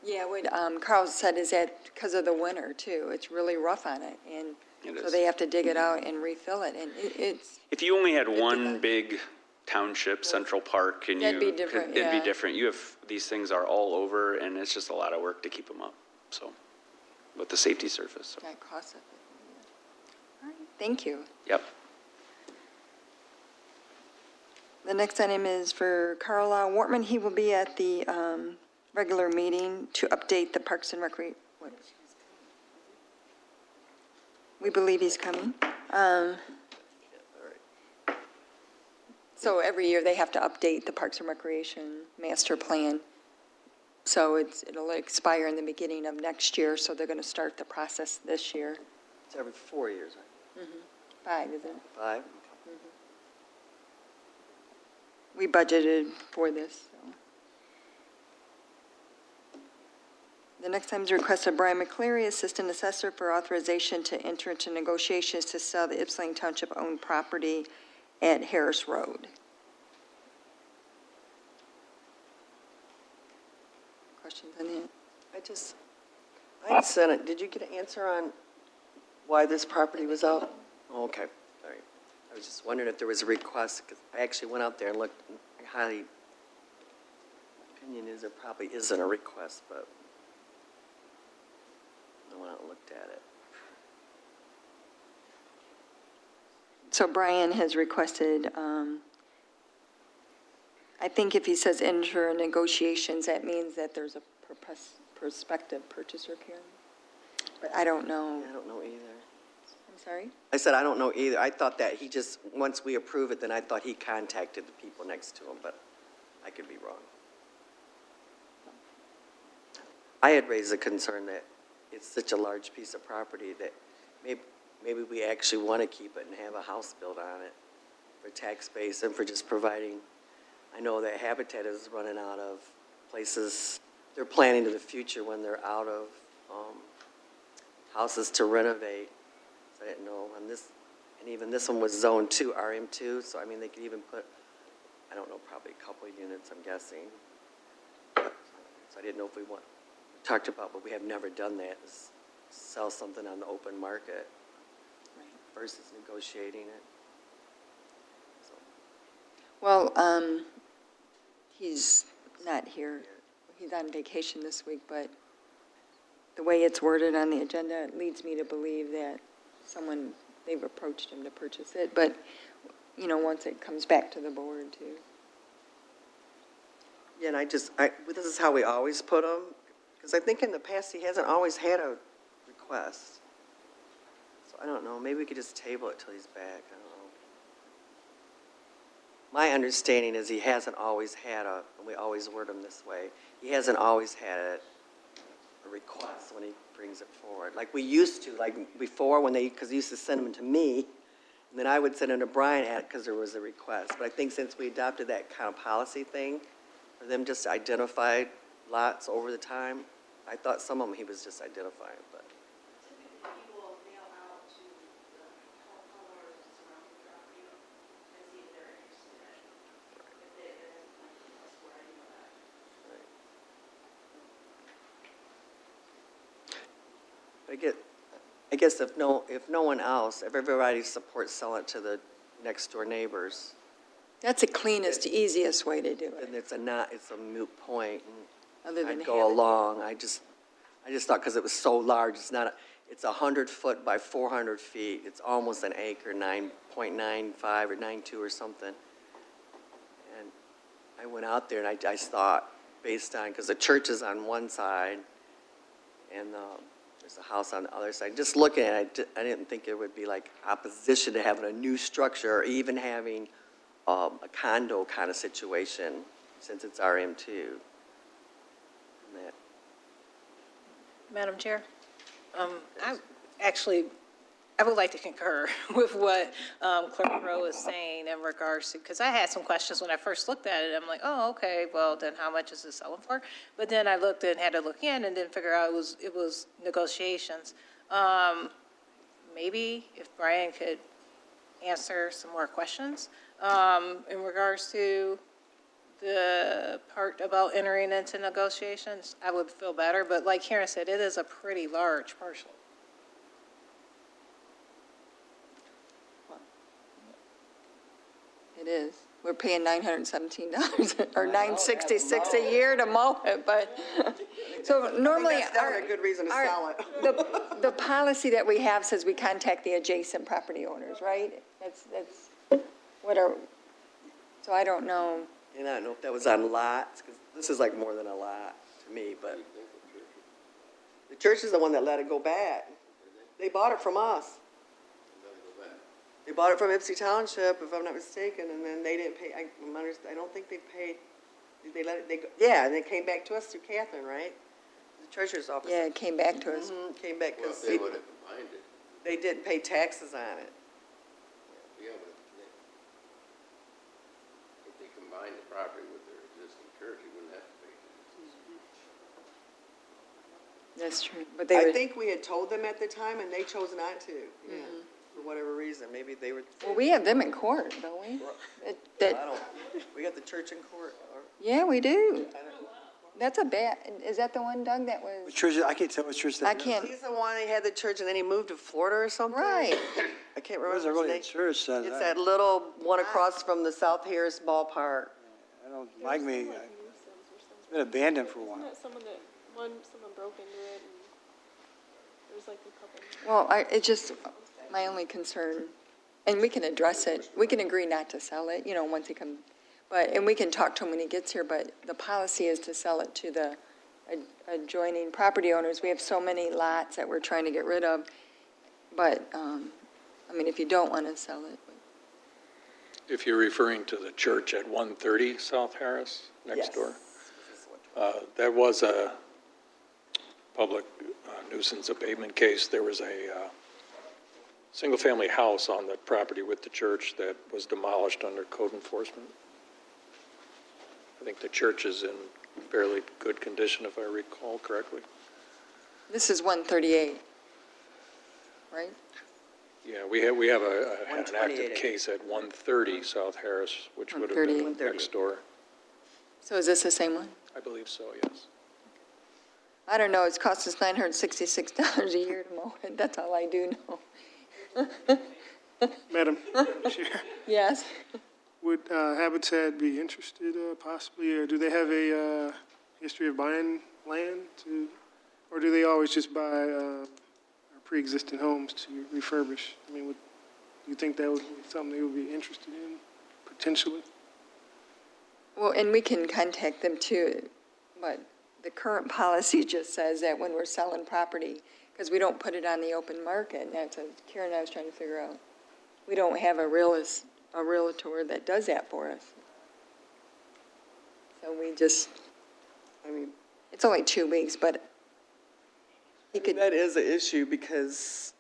Yeah, what Carl said is that because of the winter too, it's really rough on it, and It so is. they have to dig it out and refill it, and it's, If you only had one big township, Central Park, and That'd be you different, could, it'd be yeah. different. You have, these things are all over, and it's just a lot of work to keep them up, so, with the safety surface, so, that costs it. All right, thank you. yep. The next item is for Carl Wortman. He will be at the regular meeting to update the Parks and Recreation. We believe he's coming. So every year, they have to update the Parks and Recreation master plan. So it'll expire in the beginning of next year, so they're going to start the process this year. It's every 4 years, right? 5, isn't it? 5? We budgeted for this, so. The next time is request of Brian McCleary, Assistant Assessor, for authorization to enter into negotiations to sell the Ypsilanti Township-owned property at Harris Road. Questions on that? I sent it, did you get an answer on why this property was out? Oh, okay, all right. I was just wondering if there was a request, because I actually went out there and looked, and I highly, opinion is there probably isn't a request, but I went out and looked at it. So Brian has requested, I think if he says enter negotiations, that means that there's a prospective purchaser, Karen? But I don't know. I don't know either. I'm sorry? I said, I don't know either. I thought that he just, once we approve it, then I thought he contacted the people next to him, but I could be wrong. I had raised a concern that it's such a large piece of property that maybe we actually want to keep it and have a house built on it for tax base and for just providing. I know that Habitat is running out of places. They're planning to the future when they're out of houses to renovate. So I didn't know on this, and even this one was Zone 2, RM2. So I mean, they could even put, I don't know, probably a couple of units, I'm guessing. So I didn't know if we talked about, but we have never done that, is sell something on the open market versus negotiating it. So, Well, he's not here. He's on vacation this week, but the way it's worded on the agenda, it leads me to believe that they've approached him to purchase it, but, once it comes back to the board too. yeah, and this is how we always put them, because I think in the past he hasn't always had a request. So I don't know, maybe we could just table it till he's back, I don't know. My understanding is he hasn't always had and we always word him this way, he hasn't always had a request when he brings it forward. Like we used to, like before because they used to send them to me, and then I would send them to Brian because there was a request. But I think since we adopted that kind of policy thing, for them just to identify lots over the time, I thought some of them he was just identifying, but. Typically, will mail out to the homeowners surrounding the property and see if they're interested in it. If there isn't, that's where I know that. I guess if no one else, if everybody supports selling it to the next door neighbors, That's the cleanest, easiest way to do then it, it's a moot point. And other than I'd go having- along. I just thought because it was so large, it's 100 foot by 400 feet. It's almost an acre, 9.95 or 9.2 or something. And I went out there and I just thought, based on, because the church is on one side and there's a house on the other side. Just looking at it, I didn't think it would be like opposition to having a new structure or even having a condo kind of situation since it's RM2. And that, Madam Chair, I would like to concur with what Clerk Rowe is saying in regards to, because I had some questions when I first looked at it. I'm like, oh, okay, well, then how much is it selling for? But then I looked and had to look in and didn't figure out it was negotiations. Maybe if Brian could answer some more questions in regards to the part about entering into negotiations, I would feel better. But like Karen said, it is a pretty large parcel. It is. We're paying $917 or $966 a year to mow it, but, so normally. that's definitely a good reason to sell it. The policy that we have says we contact the adjacent property owners, right? That's what so I don't know. And I don't know if that was on lots, because this is like more than a lot to me, but the church is the one that let it go bad. They bought it from us. They bought it from Ypsilanti Township, if I'm not mistaken, and then they didn't pay, I don't think they paid, did they let it, yeah, and it came back to us through Catherine, right? The treasurer's office. Yeah, it came back to us. Came back, Well, because if they would have combined it, they didn't pay taxes on it. yeah, but if they combined the property with their existing church, you wouldn't have to pay taxes. That's true. But they I would, think we had told them at the time, and they chose not to, yeah, for whatever reason. Maybe they were, well, we have them in court, don't we? I That, don't, we got the church in court, or, yeah, we do. I don't know. That's a bad, is that the one, Doug, that Which was, church, I can't tell which church that I is. can't, He's the one that had the church, and then he moved to Florida or something? right. I can't It remember wasn't his really a name. church, It's that little one across from the South Harris ballpark. I don't, like me, it's been abandoned for a while. Isn't that someone broke into it and there was like a couple. Well, it's just my only concern, and we can address it, we can agree not to sell it, once he comes, and we can talk to him when he gets here, but the policy is to sell it to the adjoining property owners. We have so many lots that we're trying to get rid of, but, if you don't want to sell it. If you're referring to the church at 130 South Harris, next Yes. door, that was a public nuisance abatement case. There was a single-family house on the property with the church that was demolished under code enforcement. I think the church is in fairly good condition, if I recall correctly. This is 138, right? Yeah, we have an 128. active case at 130 South Harris, which would have been 138. next door. So is this the same one? I believe so, yes. I don't know, it's cost us $966 a year to mow it, that's all I do know. Madam Chair, Yes? would Habitat be interested possibly, or do they have a history of buying land to, or do they always just buy pre-existing homes to refurbish? Do you think that would be something they would be interested in, potentially? Well, and we can contact them too, but the current policy just says that when we're selling property, because we don't put it on the open market, and that's what Karen and I was trying to figure out. We don't have a realtor that does that for us. So we just, it's only 2 weeks, but he could, That is an issue because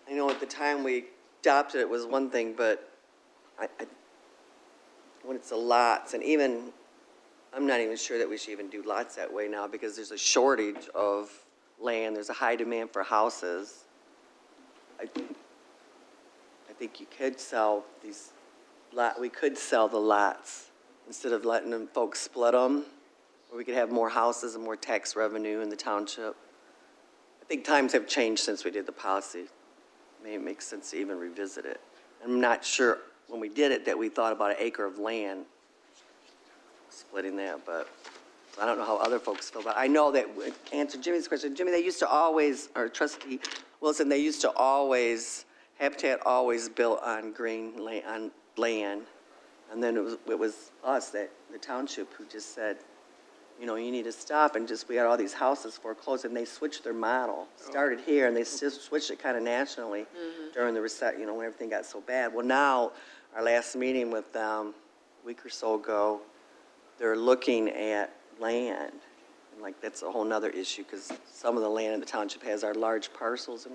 I know at the time we adopted it was one thing, but when it's the lots, and even, I'm not even sure that we should even do lots that way now because there's a shortage of land, there's a high demand for houses. I think you could sell we could sell the lots instead of letting them folks split them, where we could have more houses and more tax revenue in the township. I think times have changed since we did the policy. Maybe it makes sense to even revisit it. I'm not sure when we did it that we thought about an acre of land, splitting that, but I don't know how other folks feel. But I know that, answer Jimmy's question, Jimmy, they used to always, or Trustee Wilson, they used to always, Habitat always built on green land, on land. And then it was us, the township, who just said, you need to stop, and we had all these houses foreclosed, and they switched their model. Started here, and they just switched it kind of nationally during the when everything got so bad. Well, now, our last meeting with them, a week or so ago, they're looking at land. And that's a whole nother issue, because some of the land in the township has our large parcels, and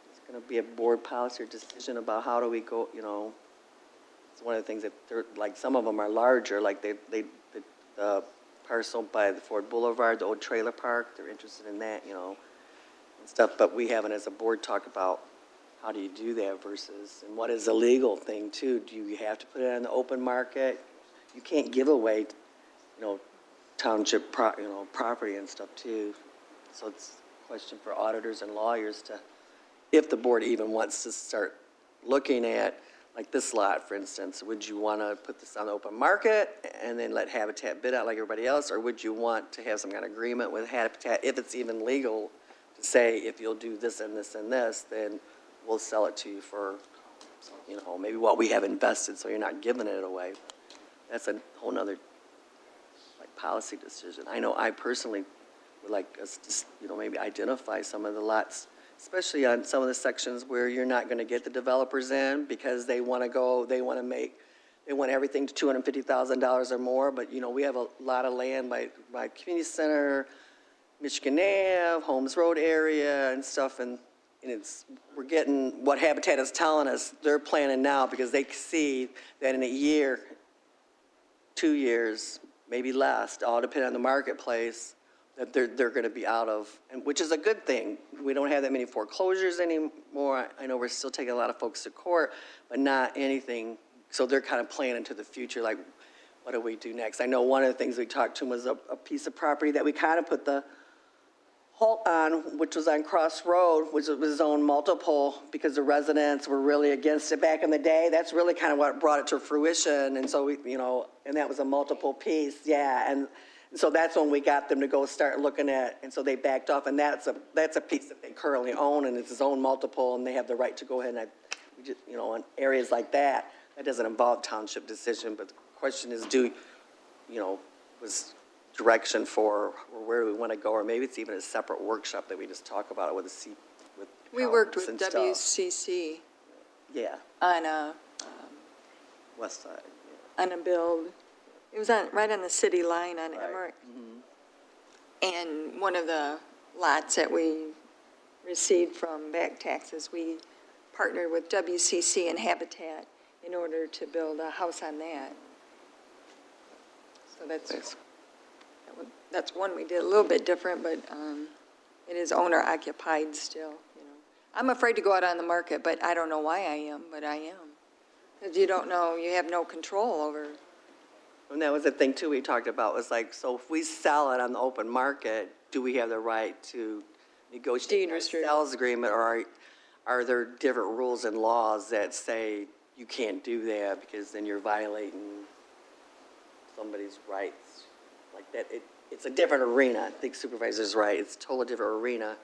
it's going to be a board policy or decision about how do we go, It's one of the things that some of them are larger, like the parcel by the Ford Boulevard, the old trailer park, they're interested in that, and stuff, but we haven't as a board talked about how do you do that versus, and what is a legal thing too? Do you have to put it on the open market? You can't give away, township, property and stuff too. So it's a question for auditors and lawyers if the board even wants to start looking at, like this lot, for instance, would you want to put this on the open market and then let Habitat bid out like everybody else? Or would you want to have some kind of agreement with Habitat, if it's even legal, to say, if you'll do this and this and this, then we'll sell it to you for, maybe what we have invested, so you're not giving it away. That's a whole nother, policy decision. I know I personally would like us to, maybe identify some of the lots, especially on some of the sections where you're not going to get the developers in because they want everything to $250,000 or more, but, we have a lot of land by community center, Michigan Ave, Holmes Road area and stuff, and we're getting what Habitat is telling us they're planning now, because they see that in a year, 2 years, maybe less, all depending on the marketplace, that they're going to be out of, and which is a good thing. We don't have that many foreclosures anymore. I know we're still taking a lot of folks to court, but not anything. So they're kind of planning into the future, like, what do we do next? I know one of the things we talked to was a piece of property that we kind of put the halt on, which was on Cross Road, which was zoned multiple because the residents were really against it back in the day. That's really kind of what brought it to fruition. And so, and that was a multiple piece, yeah. And so that's when we got them to go start looking at, and so they backed off. And that's a piece that they currently own, and it's zoned multiple, and they have the right to go ahead and, in areas like that, that doesn't involve township decision. But the question is, was direction for or where do we want to go, or maybe it's even a separate workshop that we just talk about it with We worked with and stuff. WCC Yeah, on a west side. on a build. It was right on the city line on Emmerich. And one of the lots that we received from back taxes, we partnered with WCC and Habitat in order to build a house on that. So that's one we did a little bit different, but it is owner occupied still, I'm afraid to go out on the market, but I don't know why I am, but I am. Because you don't know, you have no control over. And that was the thing, too, we talked about, was like, so if we sell it on the open market, do we have the right to negotiate a sales agreement, or are there different rules and laws that say you can't do that because then you're violating somebody's rights? Like that, it's a different arena. I think Supervisor's right. It's a totally different arena.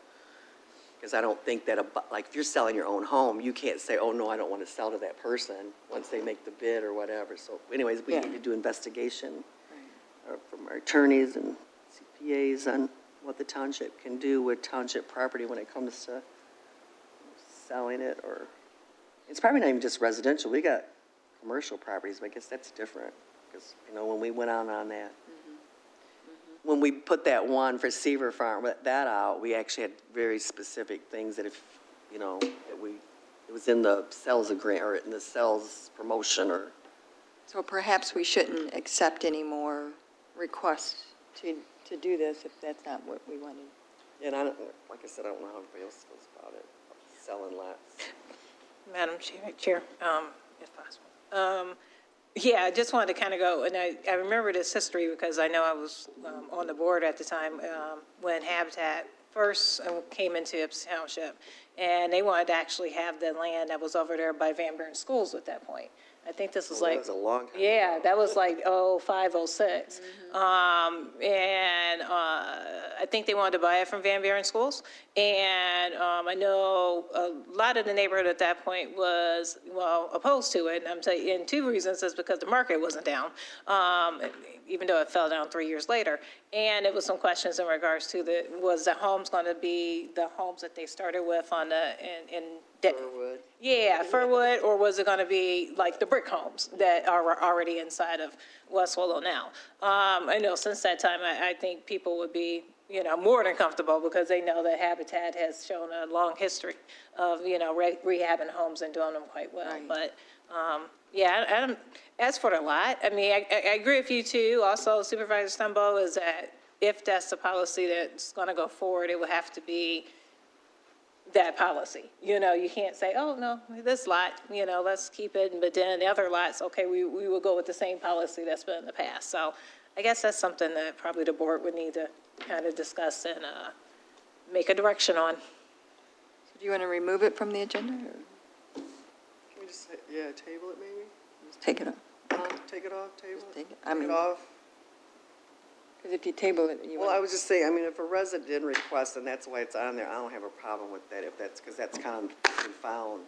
Because I don't think that, if you're selling your own home, you can't say, oh, no, I don't want to sell to that person once they make the bid or whatever. So anyways, we need to do investigation from our attorneys and CPAs on what the township can do with township property when it comes to selling it. Or it's probably not even just residential. We got commercial properties, but I guess that's different. Because, when we went on that, when we put that one for Seaver Farm, that out, we actually had very specific things that it was in the sales agreement or in the sales promotion or. So perhaps we shouldn't accept any more requests to do this if that's not what we wanted. And like I said, I don't know how everybody else feels about it, selling lots. Madam Chair, if possible. Yeah, I just wanted to kind of go, and I remember this history because I know I was on the board at the time when Habitat first came into Ypsilanti Township, and they wanted to actually have the land that was over there by Van Buren Schools at that point. I think this was That was a long time. Yeah, that was like 05, 06. And I think they wanted to buy it from Van Buren Schools. And I know a lot of the neighborhood at that point was, opposed to it. And I'm telling you, and two reasons is because the market wasn't down, even though it fell down 3 years later. And it was some questions in regards to was the homes going to be the homes that they started with on Furwood. Yeah, Furwood, or was it going to be like the brick homes that are already inside of West Willow now? I know since that time, I think people would be, more than comfortable because they know that Habitat has shown a long history of, rehabbing homes and doing them quite well. Right. But, yeah, as for the lot, I mean, I agree with you too. Also, Supervisor Stumbo, is that if that's the policy that's going to go forward, it would have to be that policy. You can't say, oh, no, this lot, let's keep it, but then the other lots, okay, we will go with the same policy that's been in the past. So I guess that's something that probably the board would need to kind of discuss and make a direction on. So do you want to remove it from the agenda or Can we just, table it maybe? just take it off? Take it off, table it? Take it- Take it off? Because if you table it, Well, I was just saying, if a resident didn't request and that's why it's on there, I don't have a problem with that because that's kind of been found.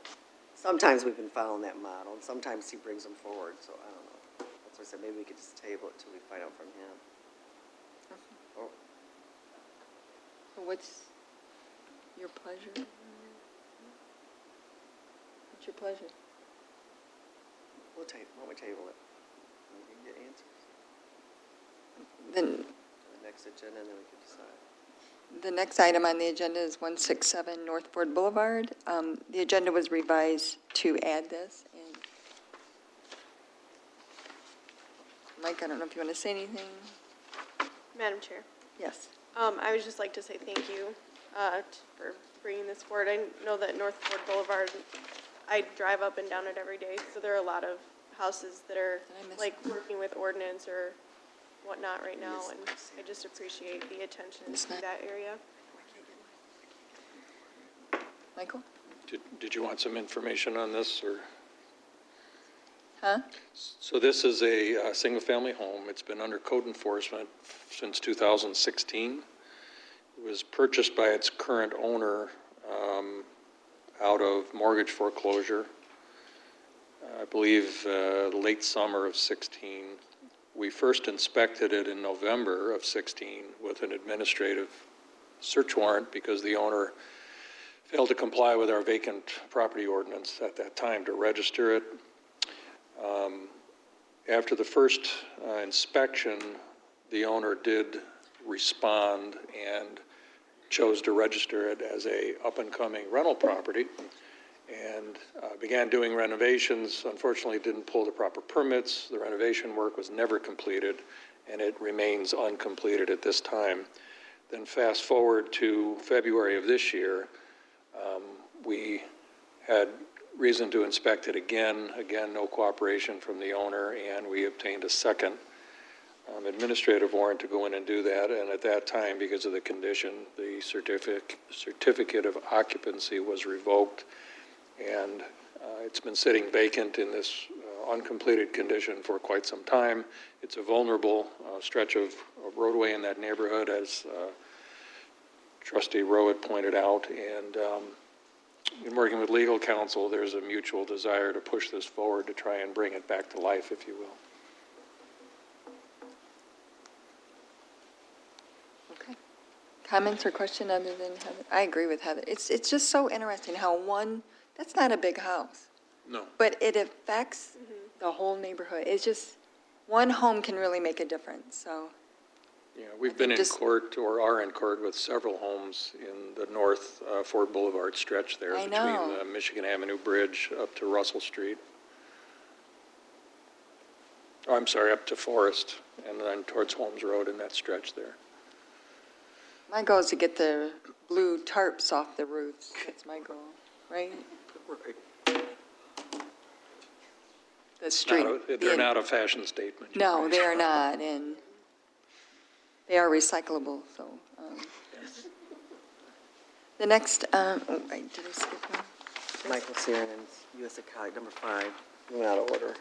Sometimes we've been following that model, and sometimes he brings them forward, so I don't know. That's why I said maybe we could just table it till we find out from him. Or So what's your pleasure? What's your pleasure? why don't we table it? And we can get answers Then to the next agenda, and then we can decide. the next item on the agenda is 167 North Ford Boulevard. The agenda was revised to add this. And Mike, I don't know if you want to say anything? Madam Chair. Yes. I would just like to say thank you for bringing this forward. I know that North Ford Boulevard, I drive up and down it every day, so there are a lot of houses that are like working with ordinance or whatnot right now, and I just appreciate the attention to that area. Michael? Did you want some information on this, or? Huh? So this is a single-family home. It's been under code enforcement since 2016. It was purchased by its current owner out of mortgage foreclosure, I believe late summer of 16. We first inspected it in November of 16 with an administrative search warrant because the owner failed to comply with our vacant property ordinance at that time to register it. After the first inspection, the owner did respond and chose to register it as a up-and-coming rental property and began doing renovations. Unfortunately, didn't pull the proper permits. The renovation work was never completed, and it remains uncompleted at this time. Then fast forward to February of this year, we had reason to inspect it again. Again, no cooperation from the owner, and we obtained a second administrative warrant to go in and do that. And at that time, because of the condition, the certificate of occupancy was revoked, and it's been sitting vacant in this uncompleted condition for quite some time. It's a vulnerable stretch of roadway in that neighborhood, as Trustee Rowe had pointed out, and in working with legal counsel, there's a mutual desire to push this forward to try and bring it back to life, if you will. Okay. Comments or question other than Heather? I agree with Heather. It's just so interesting how that's not a big house, No. but it affects the whole neighborhood. It's just, one home can really make a difference, so. Yeah, we've been in court, or are in court, with several homes in the North Ford Boulevard stretch there I between know. the Michigan Avenue Bridge up to Russell Street. Oh, I'm sorry, up to Forest, and then towards Holmes Road in that stretch there. My goal is to get the blue tarps off the roofs. That's my goal, right? The street. They're not a fashion statement. No, they are not, and they are recyclable, so. The next, oh, wait, did I skip one? Michael Sieren's U.S. College, number 5, went out of order.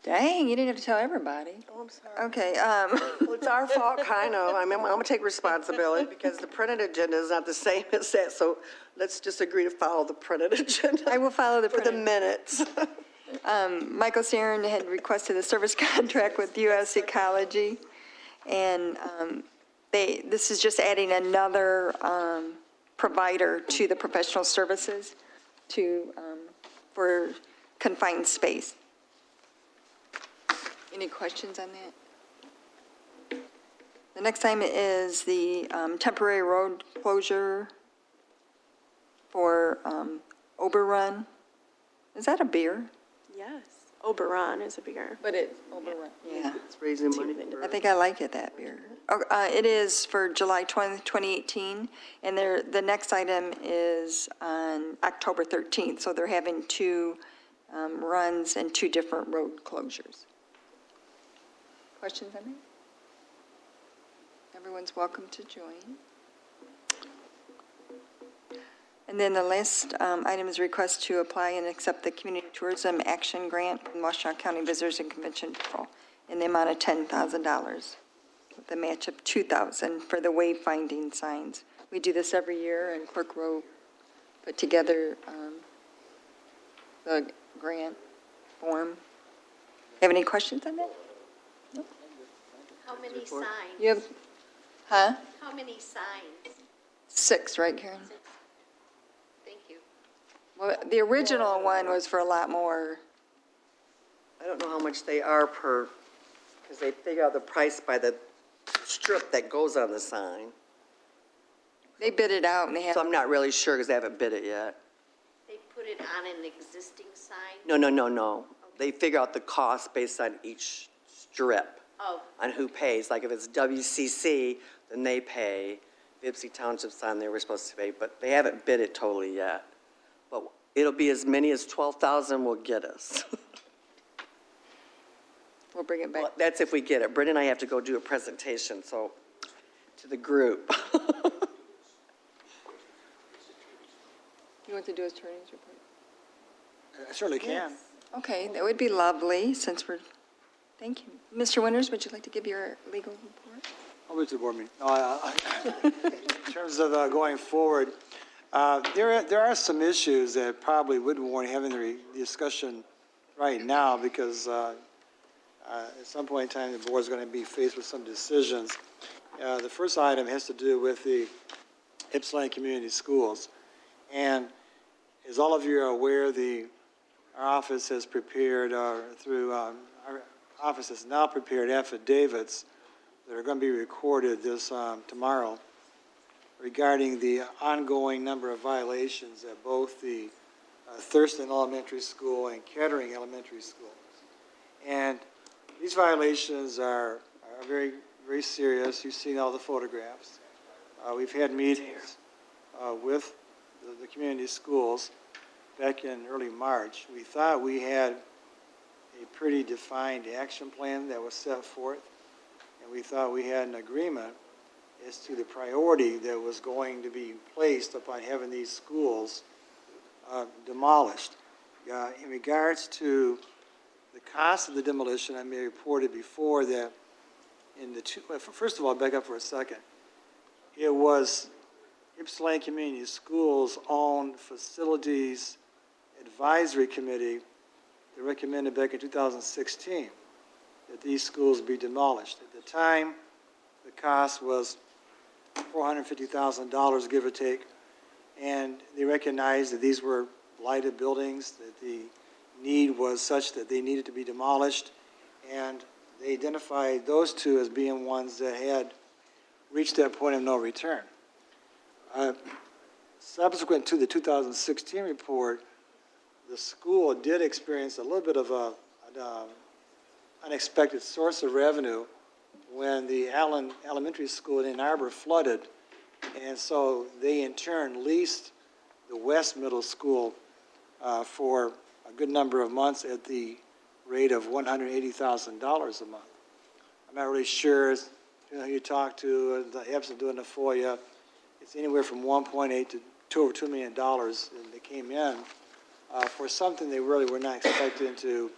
Dang, you didn't have to tell everybody. Oh, I'm sorry. Okay, Well, it's our fault, kind of. I'm going to take responsibility because the printed agenda is not the same as that, so let's just agree to follow the printed agenda. I will follow the For the printed. minutes. Michael Ciaran had requested a service contract with U.S. Ecology, and this is just adding another provider to the professional services for confined space. Any questions on that? The next item is the temporary road closure for Oberon. Is that a beer? Yes, Oberon is a beer. But it's Oberon. Yeah. It's raising money for. I think I like it, that beer. It is for July 20th, 2018, and the next item is on October 13th, so they're having two runs and two different road closures. Questions on that? Everyone's welcome to join. And then the last item is request to apply and accept the Community Tourism Action Grant from Washington County Visitors and Convention Bureau in the amount of $10,000, with a match of $2,000 for the wayfinding signs. We do this every year, and Clerk Rowe put together the grant form. Have any questions on that? How many signs? You have, huh? How many signs? 6, right, Karen? Thank you. Well, the original one was for a lot more. I don't know how much they are per, because they figure out the price by the strip that goes on the sign. They bid it out, and they have. So I'm not really sure because they haven't bid it yet. They put it on an existing sign? No. They figure out the cost based on each strip. on who pays. Like if it's WCC, then they pay. If Ypsi Township's on there, we're supposed to pay, but they haven't bid it totally yet. But it'll be as many as 12,000 will get us. We'll bring it back. Well, that's if we get it. Britt and I have to go do a presentation, so, to the group. You want to do attorney's report? I certainly can. Okay, that would be lovely, since we're, thank you. Mr. Winters, would you like to give your legal report? I'll wait to the board meeting. No, in terms of going forward, there are some issues that probably would warrant having the discussion right now, because at some point in time, the board's going to be faced with some decisions. The first item has to do with the Ypsilanti Community Schools. And as all of you are aware, our office has prepared, our office has now prepared affidavits that are going to be recorded tomorrow regarding the ongoing number of violations at both the Thurston Elementary School and Kettering Elementary School. And these violations are very, very serious. You've seen all the photographs. We've had meetings with the community schools back in early March. We thought we had a pretty defined action plan that was set forth, and we thought we had an agreement as to the priority that was going to be placed upon having these schools demolished. In regards to the cost of the demolition, I may have reported before that first of all, back up for a second. It was Ypsilanti Community Schools' own Facilities Advisory Committee that recommended back in 2016 that these schools be demolished. At the time, the cost was $450,000, give or take, and they recognized that these were blighted buildings, that the need was such that they needed to be demolished, and they identified those two as being ones that had reached that point of no return. Subsequent to the 2016 report, the school did experience a little bit of an unexpected source of revenue when the Allen Elementary School in Ann Arbor flooded, and so they in turn leased the West Middle School for a good number of months at the rate of $180,000 a month. I'm not really sure, who you talk to, the EPS are doing the FOIA. It's anywhere from 1.8 to over $2 million that came in for something they really were not expecting to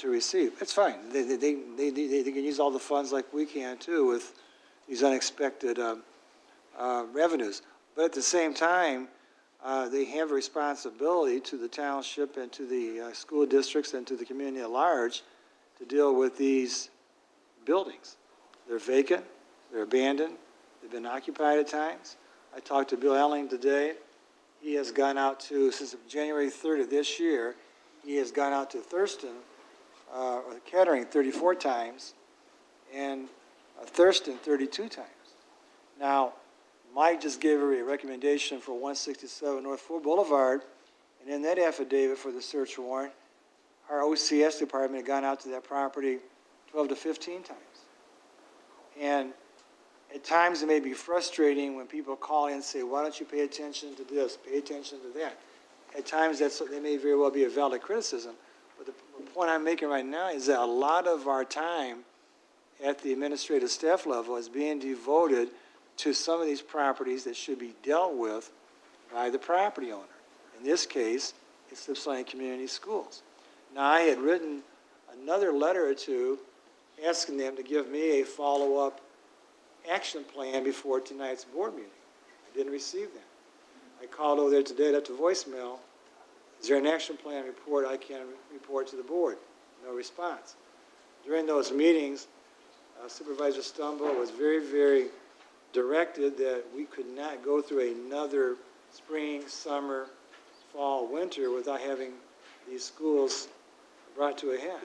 receive. It's fine. They can use all the funds like we can too with these unexpected revenues. But at the same time, they have a responsibility to the township and to the school districts and to the community at large to deal with these buildings. They're vacant, they're abandoned, they've been occupied at times. I talked to Bill Elling today. He has gone out to, since January 3rd of this year, he has gone out to Thurston, or Kettering 34 times, and Thurston 32 times. Now, Mike just gave her a recommendation for 167 North 4 Boulevard, and in that affidavit for the search warrant, our OCS department had gone out to that property 12 to 15 times. And at times it may be frustrating when people call in and say, why don't you pay attention to this, pay attention to that. At times that may very well be a valid criticism, but the point I'm making right now is that a lot of our time at the administrative staff level is being devoted to some of these properties that should be dealt with by the property owner. In this case, it's the Ypsilanti Community Schools. Now, I had written another letter or two asking them to give me a follow-up action plan before tonight's board meeting. I didn't receive that. I called over there today, left a voicemail. Is there an action plan report I can report to the board? No response. During those meetings, Supervisor Stumble was very, very directed that we could not go through another spring, summer, fall, winter without having these schools brought to a head.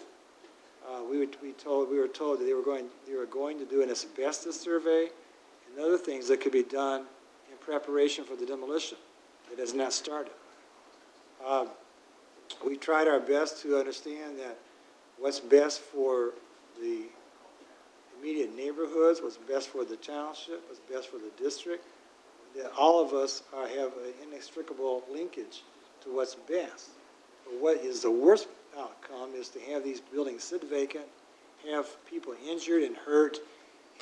We were told that they were going to do an asbestos survey and other things that could be done in preparation for the demolition. It has not started. We tried our best to understand that what's best for the immediate neighborhoods, what's best for the township, what's best for the district. That all of us have an inextricable linkage to what's best. But what is the worst outcome is to have these buildings sit vacant, have people injured and hurt,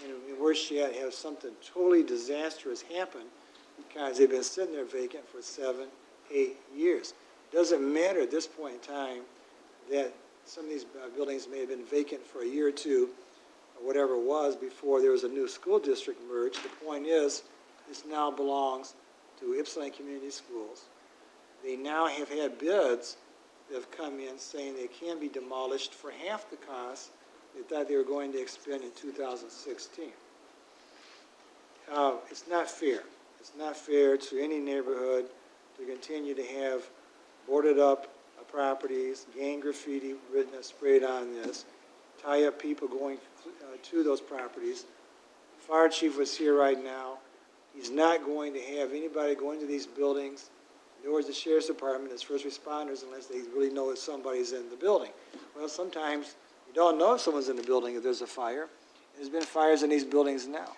and worse yet, have something totally disastrous happen because they've been sitting there vacant for 7, 8 years. It doesn't matter at this point in time that some of these buildings may have been vacant for a year or two, or whatever it was, before there was a new school district merged. The point is, this now belongs to Ypsilanti Community Schools. They now have had bids that have come in saying they can be demolished for half the cost they thought they were going to expend in 2016. It's not fair. It's not fair to any neighborhood to continue to have boarded up properties, gang graffiti written and sprayed on this, tie up people going to those properties. The fire chief was here right now. He's not going to have anybody going to these buildings, nor is the sheriff's department as first responders unless they really know if somebody's in the building. Well, sometimes you don't know if someone's in the building if there's a fire. There's been fires in these buildings now.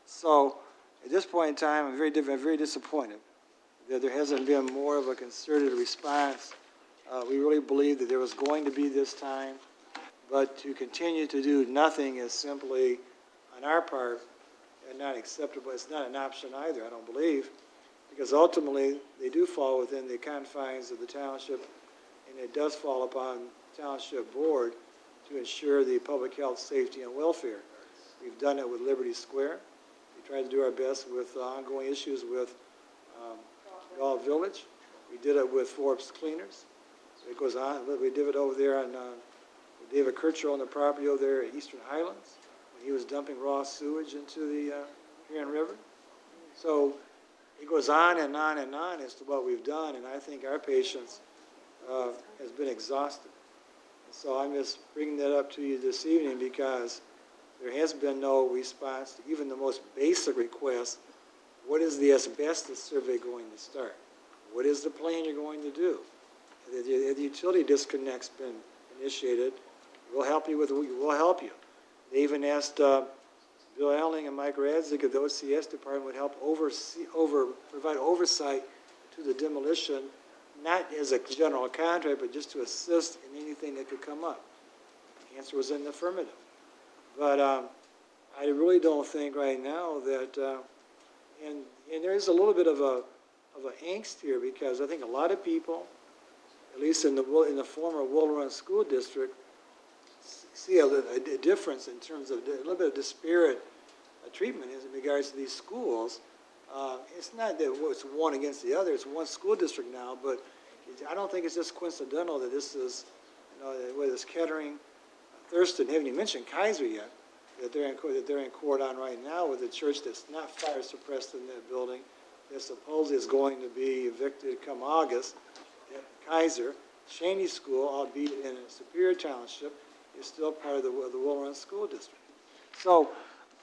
So at this point in time, I'm very disappointed that there hasn't been more of a concerted response. We really believed that there was going to be this time, but to continue to do nothing is simply, on our part, not acceptable. It's not an option either, I don't believe, because ultimately they do fall within the confines of the township, and it does fall upon the township board to ensure the public health, safety, and welfare. We've done it with Liberty Square. We tried to do our best with ongoing issues with Gall Village. We did it with Forbes Cleaners. So it goes on. We did it over there on David Kirchhoff on the property over there at Eastern Highlands when he was dumping raw sewage into the Huron River. So it goes on and on and on as to what we've done, and I think our patience has been exhausted. And so I'm just bringing that up to you this evening because there has been no response to even the most basic request. What is the asbestos survey going to start? What is the plan you're going to do? The utility disconnect's been initiated. We'll help you. They even asked Bill Elling and Mike Radzik of the OCS department would help provide oversight to the demolition, not as a general contract, but just to assist in anything that could come up. The answer was in the affirmative. But I really don't think right now that, and there is a little bit of a angst here because I think a lot of people, at least in the former Will Run School District, see a difference in terms of a little bit of disparate treatment in regards to these schools. It's not that it's one against the other. It's one school district now, but I don't think it's just coincidental that this is, whether it's Kettering, Thurston, haven't even mentioned Kaiser yet, that they're in court on right now with a church that's not fire suppressed in that building, that supposedly is going to be evicted come August. Kaiser, Cheney School, albeit in a Superior Township, is still part of the Will Run School District. So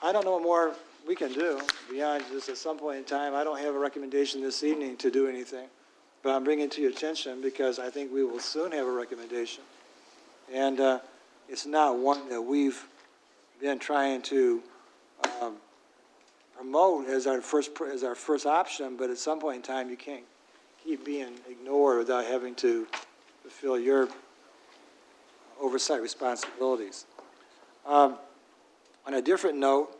I don't know what more we can do beyond just at some point in time. I don't have a recommendation this evening to do anything, but I'm bringing it to your attention because I think we will soon have a recommendation. And it's not one that we've been trying to promote as our first option, but at some point in time you can't keep being ignored without having to fulfill your oversight responsibilities. On a different note,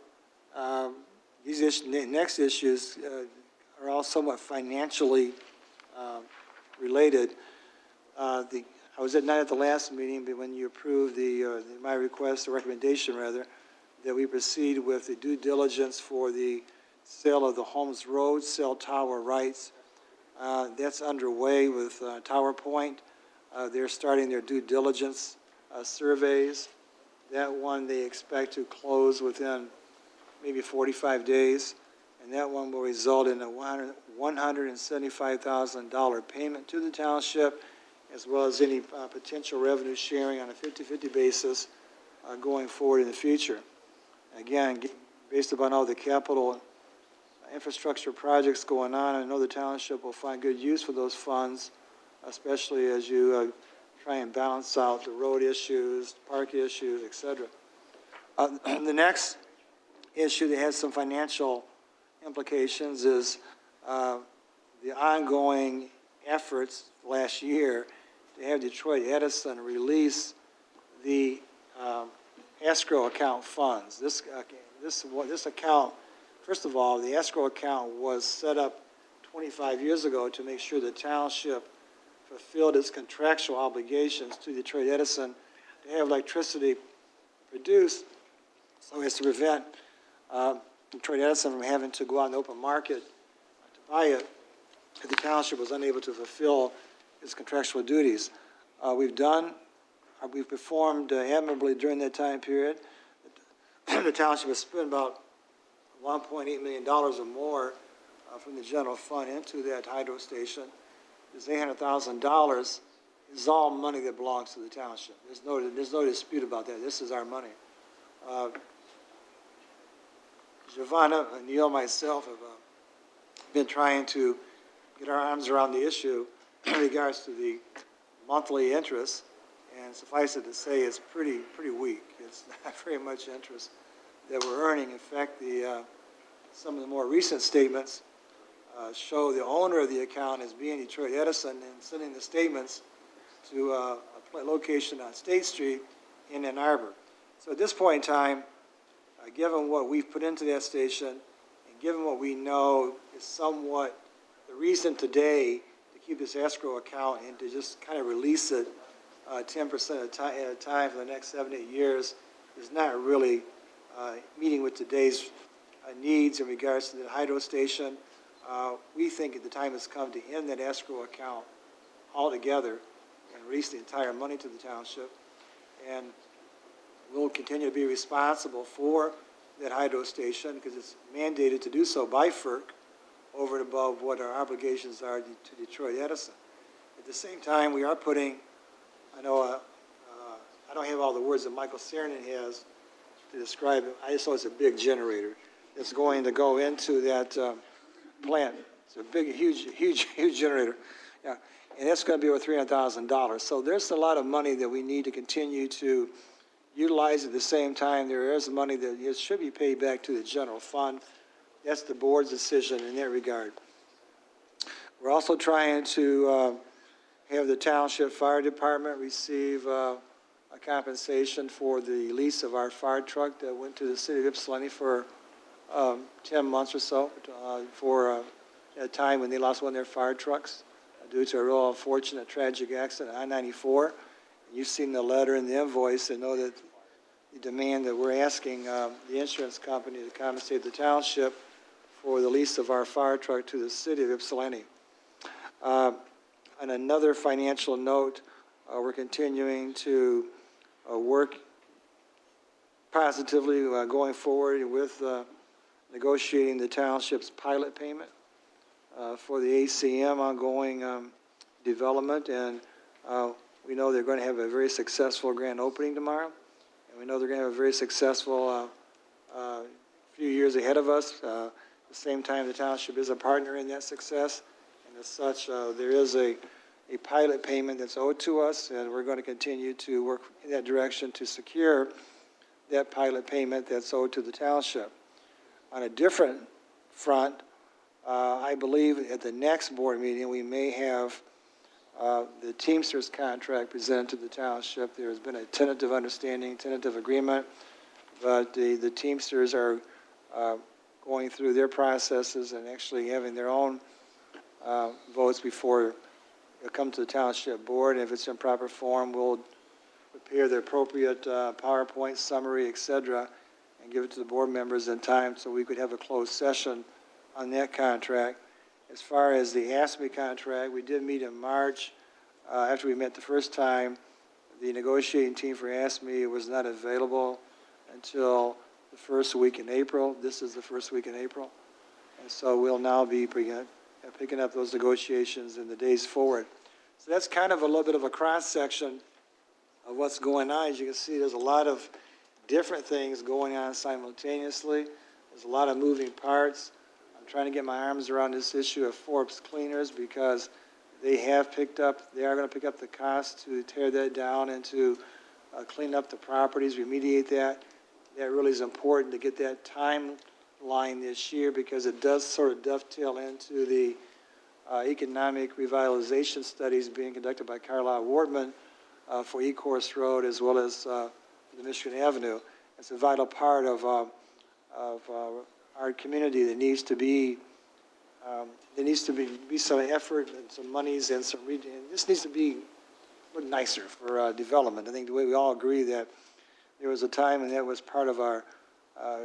these next issues are all somewhat financially related. I was not at the last meeting, but when you approved my request, or recommendation rather, that we proceed with the due diligence for the sale of the Holmes Road cell tower rights. That's underway with Tower Point. They're starting their due diligence surveys. That one they expect to close within maybe 45 days, and that one will result in a $175,000 payment to the township, as well as any potential revenue sharing on a 50-50 basis going forward in the future. Again, based upon all the capital infrastructure projects going on, I know the township will find good use for those funds, especially as you try and balance out the road issues, park issues, etc. The next issue that has some financial implications is the ongoing efforts last year to have Detroit Edison release the escrow account funds. This account, first of all, the escrow account was set up 25 years ago to make sure the township fulfilled its contractual obligations to Detroit Edison to have electricity produced so as to prevent Detroit Edison from having to go out in the open market to buy it if the township was unable to fulfill its contractual duties. We've performed admirably during that time period. The township has spent about $1.8 million or more from the general fund into that hydro station. This $800,000 is all money that belongs to the township. There's no dispute about that. This is our money. Giovanna, Neil, myself have been trying to get our arms around the issue in regards to the monthly interest, and suffice it to say, it's pretty weak. It's not very much interest that we're earning. In fact, some of the more recent statements show the owner of the account as being Detroit Edison and sending the statements to a location on State Street in Ann Arbor. So at this point in time, given what we've put into that station and given what we know is somewhat the reason today to keep this escrow account and to just kind of release it 10% at a time for the next 7 to 8 years is not really meeting with today's needs in regards to the hydro station. We think the time has come to end that escrow account altogether and release the entire money to the township. And we'll continue to be responsible for that hydro station because it's mandated to do so by FERC over and above what our obligations are to Detroit Edison. At the same time, we are putting, I don't have all the words that Michael Cernan has to describe it. I just know it's a big generator. It's going to go into that plant. It's a big, huge generator. Yeah, and that's going to be over $300,000. So there's a lot of money that we need to continue to utilize. At the same time, there is money that should be paid back to the general fund. That's the board's decision in that regard. We're also trying to have the township fire department receive a compensation for the lease of our fire truck that went to the city of Ypsilanti for 10 months or so for a time when they lost one of their fire trucks due to a real unfortunate tragic accident on I-94. You've seen the letter and the invoice and know that the demand that we're asking the insurance company to compensate the township for the lease of our fire truck to the city of Ypsilanti. On another financial note, we're continuing to work positively going forward with negotiating the township's pilot payment for the ACM ongoing development. And we know they're going to have a very successful grand opening tomorrow. And we know they're going to have a very successful few years ahead of us. At the same time, the township is a partner in that success. And as such, there is a pilot payment that's owed to us, and we're going to continue to work in that direction to secure that pilot payment that's owed to the township. On a different front, I believe at the next board meeting, we may have the Teamsters contract presented to the township. There has been a tentative understanding, tentative agreement, but the Teamsters are going through their processes and actually having their own votes before they'll come to the township board. And if it's in proper form, we'll prepare the appropriate PowerPoint summary, et cetera, and give it to the board members in time so we could have a closed session on that contract. As far as the ASME contract, we did meet in March. After we met the first time, the negotiating team for ASME was not available until the first week in April. This is the first week in April. And so we'll now be picking up those negotiations in the days forward. So that's kind of a little bit of a cross-section of what's going on. As you can see, there's a lot of different things going on simultaneously. There's a lot of moving parts. I'm trying to get my arms around this issue of Forbes Cleaners because they are going to pick up the cost to tear that down and to clean up the properties, remediate that. that really is important to get that timeline this year, because it does sort of dovetail into the economic revitalization studies being conducted by Carlisle Wardman for Ecorse Road as well as the Michigan Avenue. It's a vital part of our community that needs to be some effort and some monies and some this needs to be look nicer for development. I think the way we all agree that there was a time and that was part of our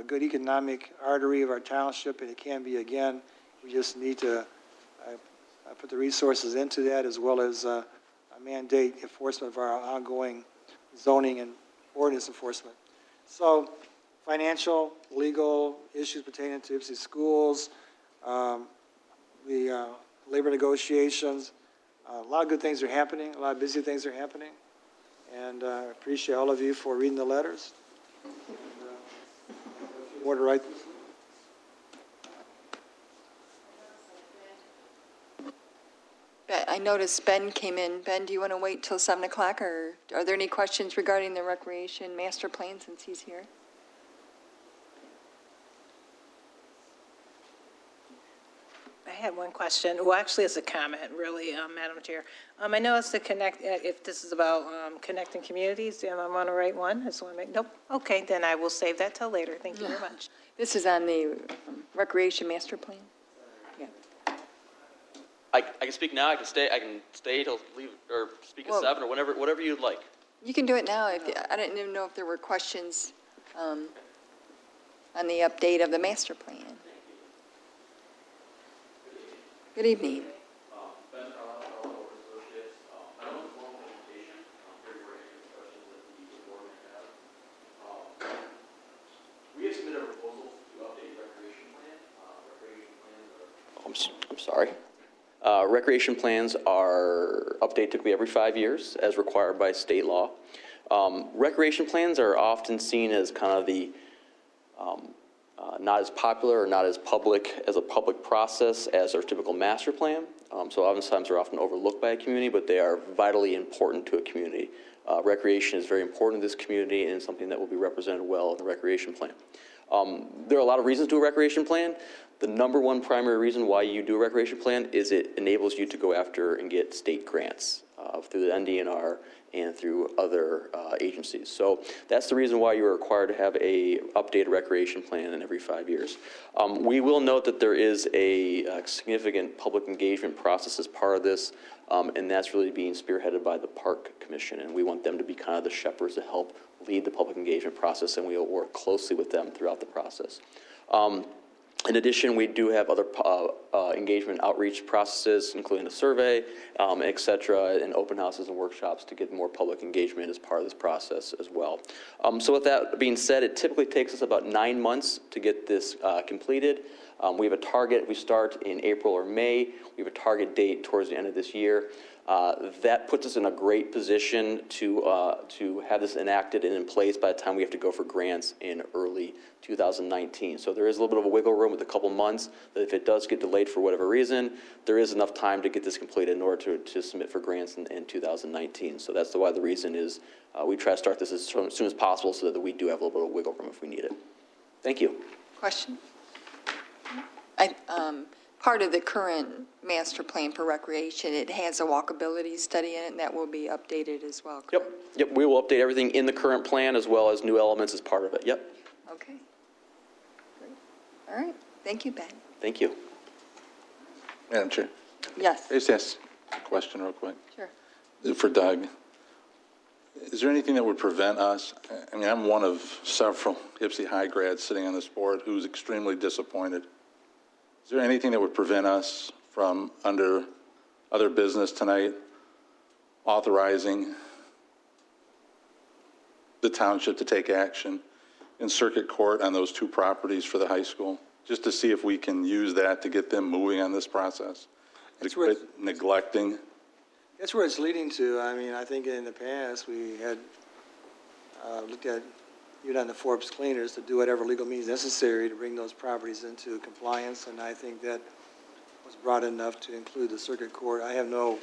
good economic artery of our township, and it can be again. We just need to put the resources into that, as well as mandate enforcement of our ongoing zoning and ordinance enforcement. So financial, legal issues pertaining to Ypsi schools, the labor negotiations, a lot of good things are happening, a lot of busy things are happening, and I appreciate all of you for reading the letters. And, a few more to write. I noticed Ben came in. Ben, do you want to wait till 7 o'clock, or are there any questions regarding the recreation master plan since he's here? I had one question. Well, actually, it's a comment, really, Madam Chair. I noticed to connect, if this is about connecting communities, do I want to write one? I just want to make, nope. Okay, then I will save that till later. Thank you very much. This is on the recreation master plan? Yeah. I can speak now. I can stay till leave or speak at 7 or whatever you'd like. You can do it now. I didn't even know if there were questions on the update of the master plan. Good evening. Ben Carlisle, Associates. I know it's a long presentation. Here for any questions that the board may have. We have submitted a proposal to update recreation plan. I'm sorry. Recreation plans are updated typically every 5 years as required by state law. Recreation plans are often seen as kind of the not as popular or not as public as a public process as our typical master plan. So oftentimes they're often overlooked by a community, but they are vitally important to a community. Recreation is very important to this community and something that will be represented well in the recreation plan. There are a lot of reasons to do a recreation plan. The number one primary reason why you do a recreation plan is it enables you to go after and get state grants through the NDNR and through other agencies. So that's the reason why you're required to have a updated recreation plan in every 5 years. We will note that there is a significant public engagement process as part of this, and that's really being spearheaded by the Park Commission, and we want them to be kind of the shepherds to help lead the public engagement process, and we will work closely with them throughout the process. In addition, we do have other engagement outreach processes, including a survey, et cetera, and open houses and workshops to get more public engagement as part of this process as well. So with that being said, it typically takes us about 9 months to get this completed. We have a target. We start in April or May. We have a target date towards the end of this year. That puts us in a great position to have this enacted and in place by the time we have to go for grants in early 2019. So there is a little bit of a wiggle room with a couple months that if it does get delayed for whatever reason, there is enough time to get this completed in order to submit for grants in 2019. So that's why the reason is we try to start this as soon as possible so that we do have a little bit of wiggle room if we need it. Thank you. Question? Part of the current master plan for recreation, it has a walkability study in it, and that will be updated as well, correct? Yep, we will update everything in the current plan as well as new elements as part of it, yep. Okay. Great. All right, thank you, Ben. Thank you. Madam Chair, Yes, I just ask a question real quick sure. for Doug. Is there anything that would prevent us, I mean, I'm one of several Ypsi High grads sitting on this board who's extremely disappointed. Is there anything that would prevent us from, under other business tonight, authorizing the township to take action in circuit court on those 2 properties for the high school, just to see if we can use that to get them moving on this process? That's To quit neglecting. That's where it's leading to. I mean, I think in the past, we had looked at, even on the Forbes cleaners, to do whatever legal means necessary to bring those properties into compliance, and I think that was broad enough to include the circuit court. I have no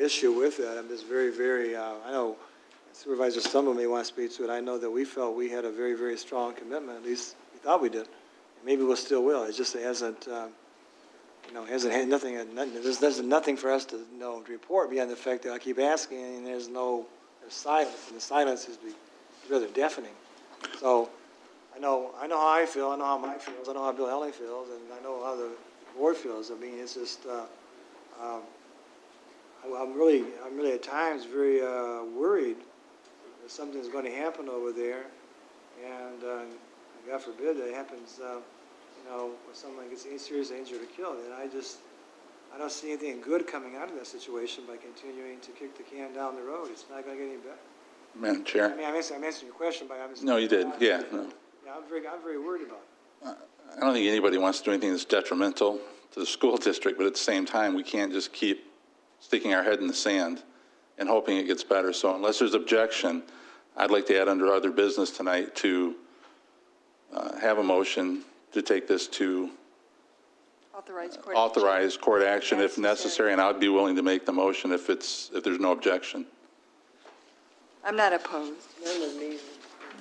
issue with that. I'm just very, very, I know in Supervisor Stumble may want to speak to it. I know that we felt we had a very, very strong commitment, at least we thought we did. Maybe we still will. It just hasn't, hasn't had nothing, there's nothing for us to, to report beyond the fact that I keep asking and there's silence, and the silence is rather deafening. So I know how I feel, I know how Mike feels, I know how Bill Helling feels, and I know how the board feels. I mean, it's just, I'm really at times very worried that something's going to happen over there, and God forbid that happens, where someone gets seriously injured or killed. And I don't see anything good coming out of that situation by continuing to kick the can down the road. It's not going to get any better. Madam Chair? I mean, I'm answering your question, but No, you did, yeah. No. Yeah, I'm very worried about it. I don't think anybody wants to do anything that's detrimental to the school district, but at the same time, we can't just keep sticking our head in the sand and hoping it gets better. So unless there's objection, I'd like to add under other business tonight to have a motion to take this to authorized court action if necessary, and I'd be willing to make the motion if there's no objection. I'm not opposed. None with me.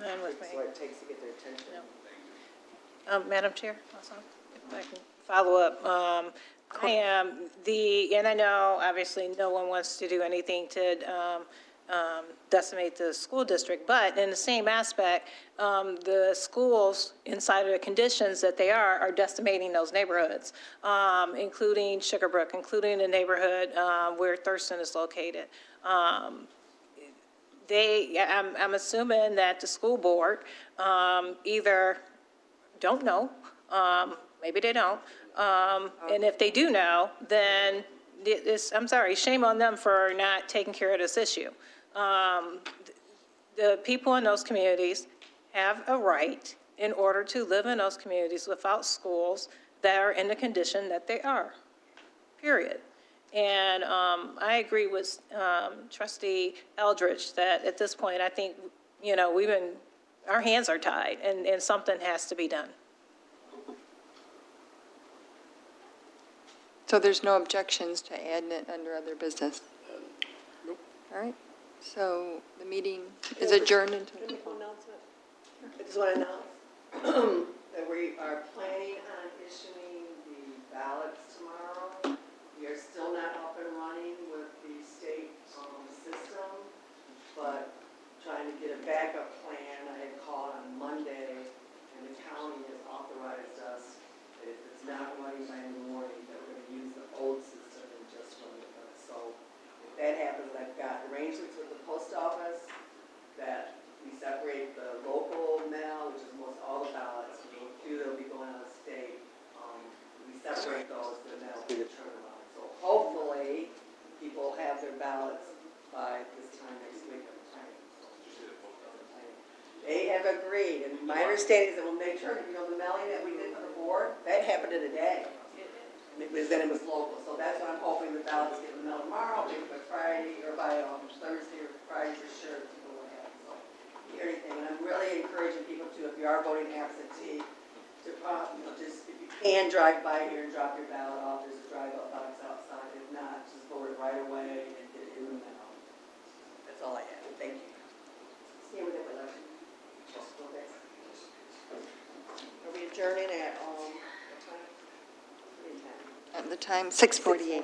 None with me. That's what it takes to get their attention. Madam Chair, also, if I can follow up. I am and I know, obviously, no one wants to do anything to decimate the school district, but in the same aspect, the schools, inside of the conditions that they are decimating those neighborhoods, including Sugarbrook, including the neighborhood where Thurston is located. I'm assuming that the school board either don't know, maybe they don't, and if they do know, then I'm sorry, shame on them for not taking care of this issue. The people in those communities have a right in order to live in those communities without schools that are in the condition that they are, period. And I agree with Trustee Eldridge that at this point, I think, our hands are tied and something has to be done. So there's no objections to adding it under other business? Nope. All right, so the meeting is adjourned until... I just want to announce that we are planning on issuing the ballots tomorrow. We are still not up and running with the state system, but trying to get a backup plan. I had called on Monday, and the county has authorized us that if it's not running by in the morning, that we're going to use the old system and just run with it. So if that happens, I've got arrangements with the post office that we separate the local mail, which is most all the ballots, a few that will be going out of state. We separate those to the mail for the turnaround. So hopefully, people have their ballots by this time next week. They have agreed, and my understanding is that when they turn, the mailing that we did for the board, that happened in a day. Then it was local, so that's what I'm hoping the ballots get mailed tomorrow, maybe by Friday, or by Thursday or Friday for sure, people will have. So, everything, and I'm really encouraging people to, if you are voting absentee, to, just, if you can drive by here and drop your ballot off, there's a drive-up box outside. If not, just vote it right away and get it in the mail. That's all I have. Thank you. See you with the election. Are we adjourning at, what time? At the time, 6:48.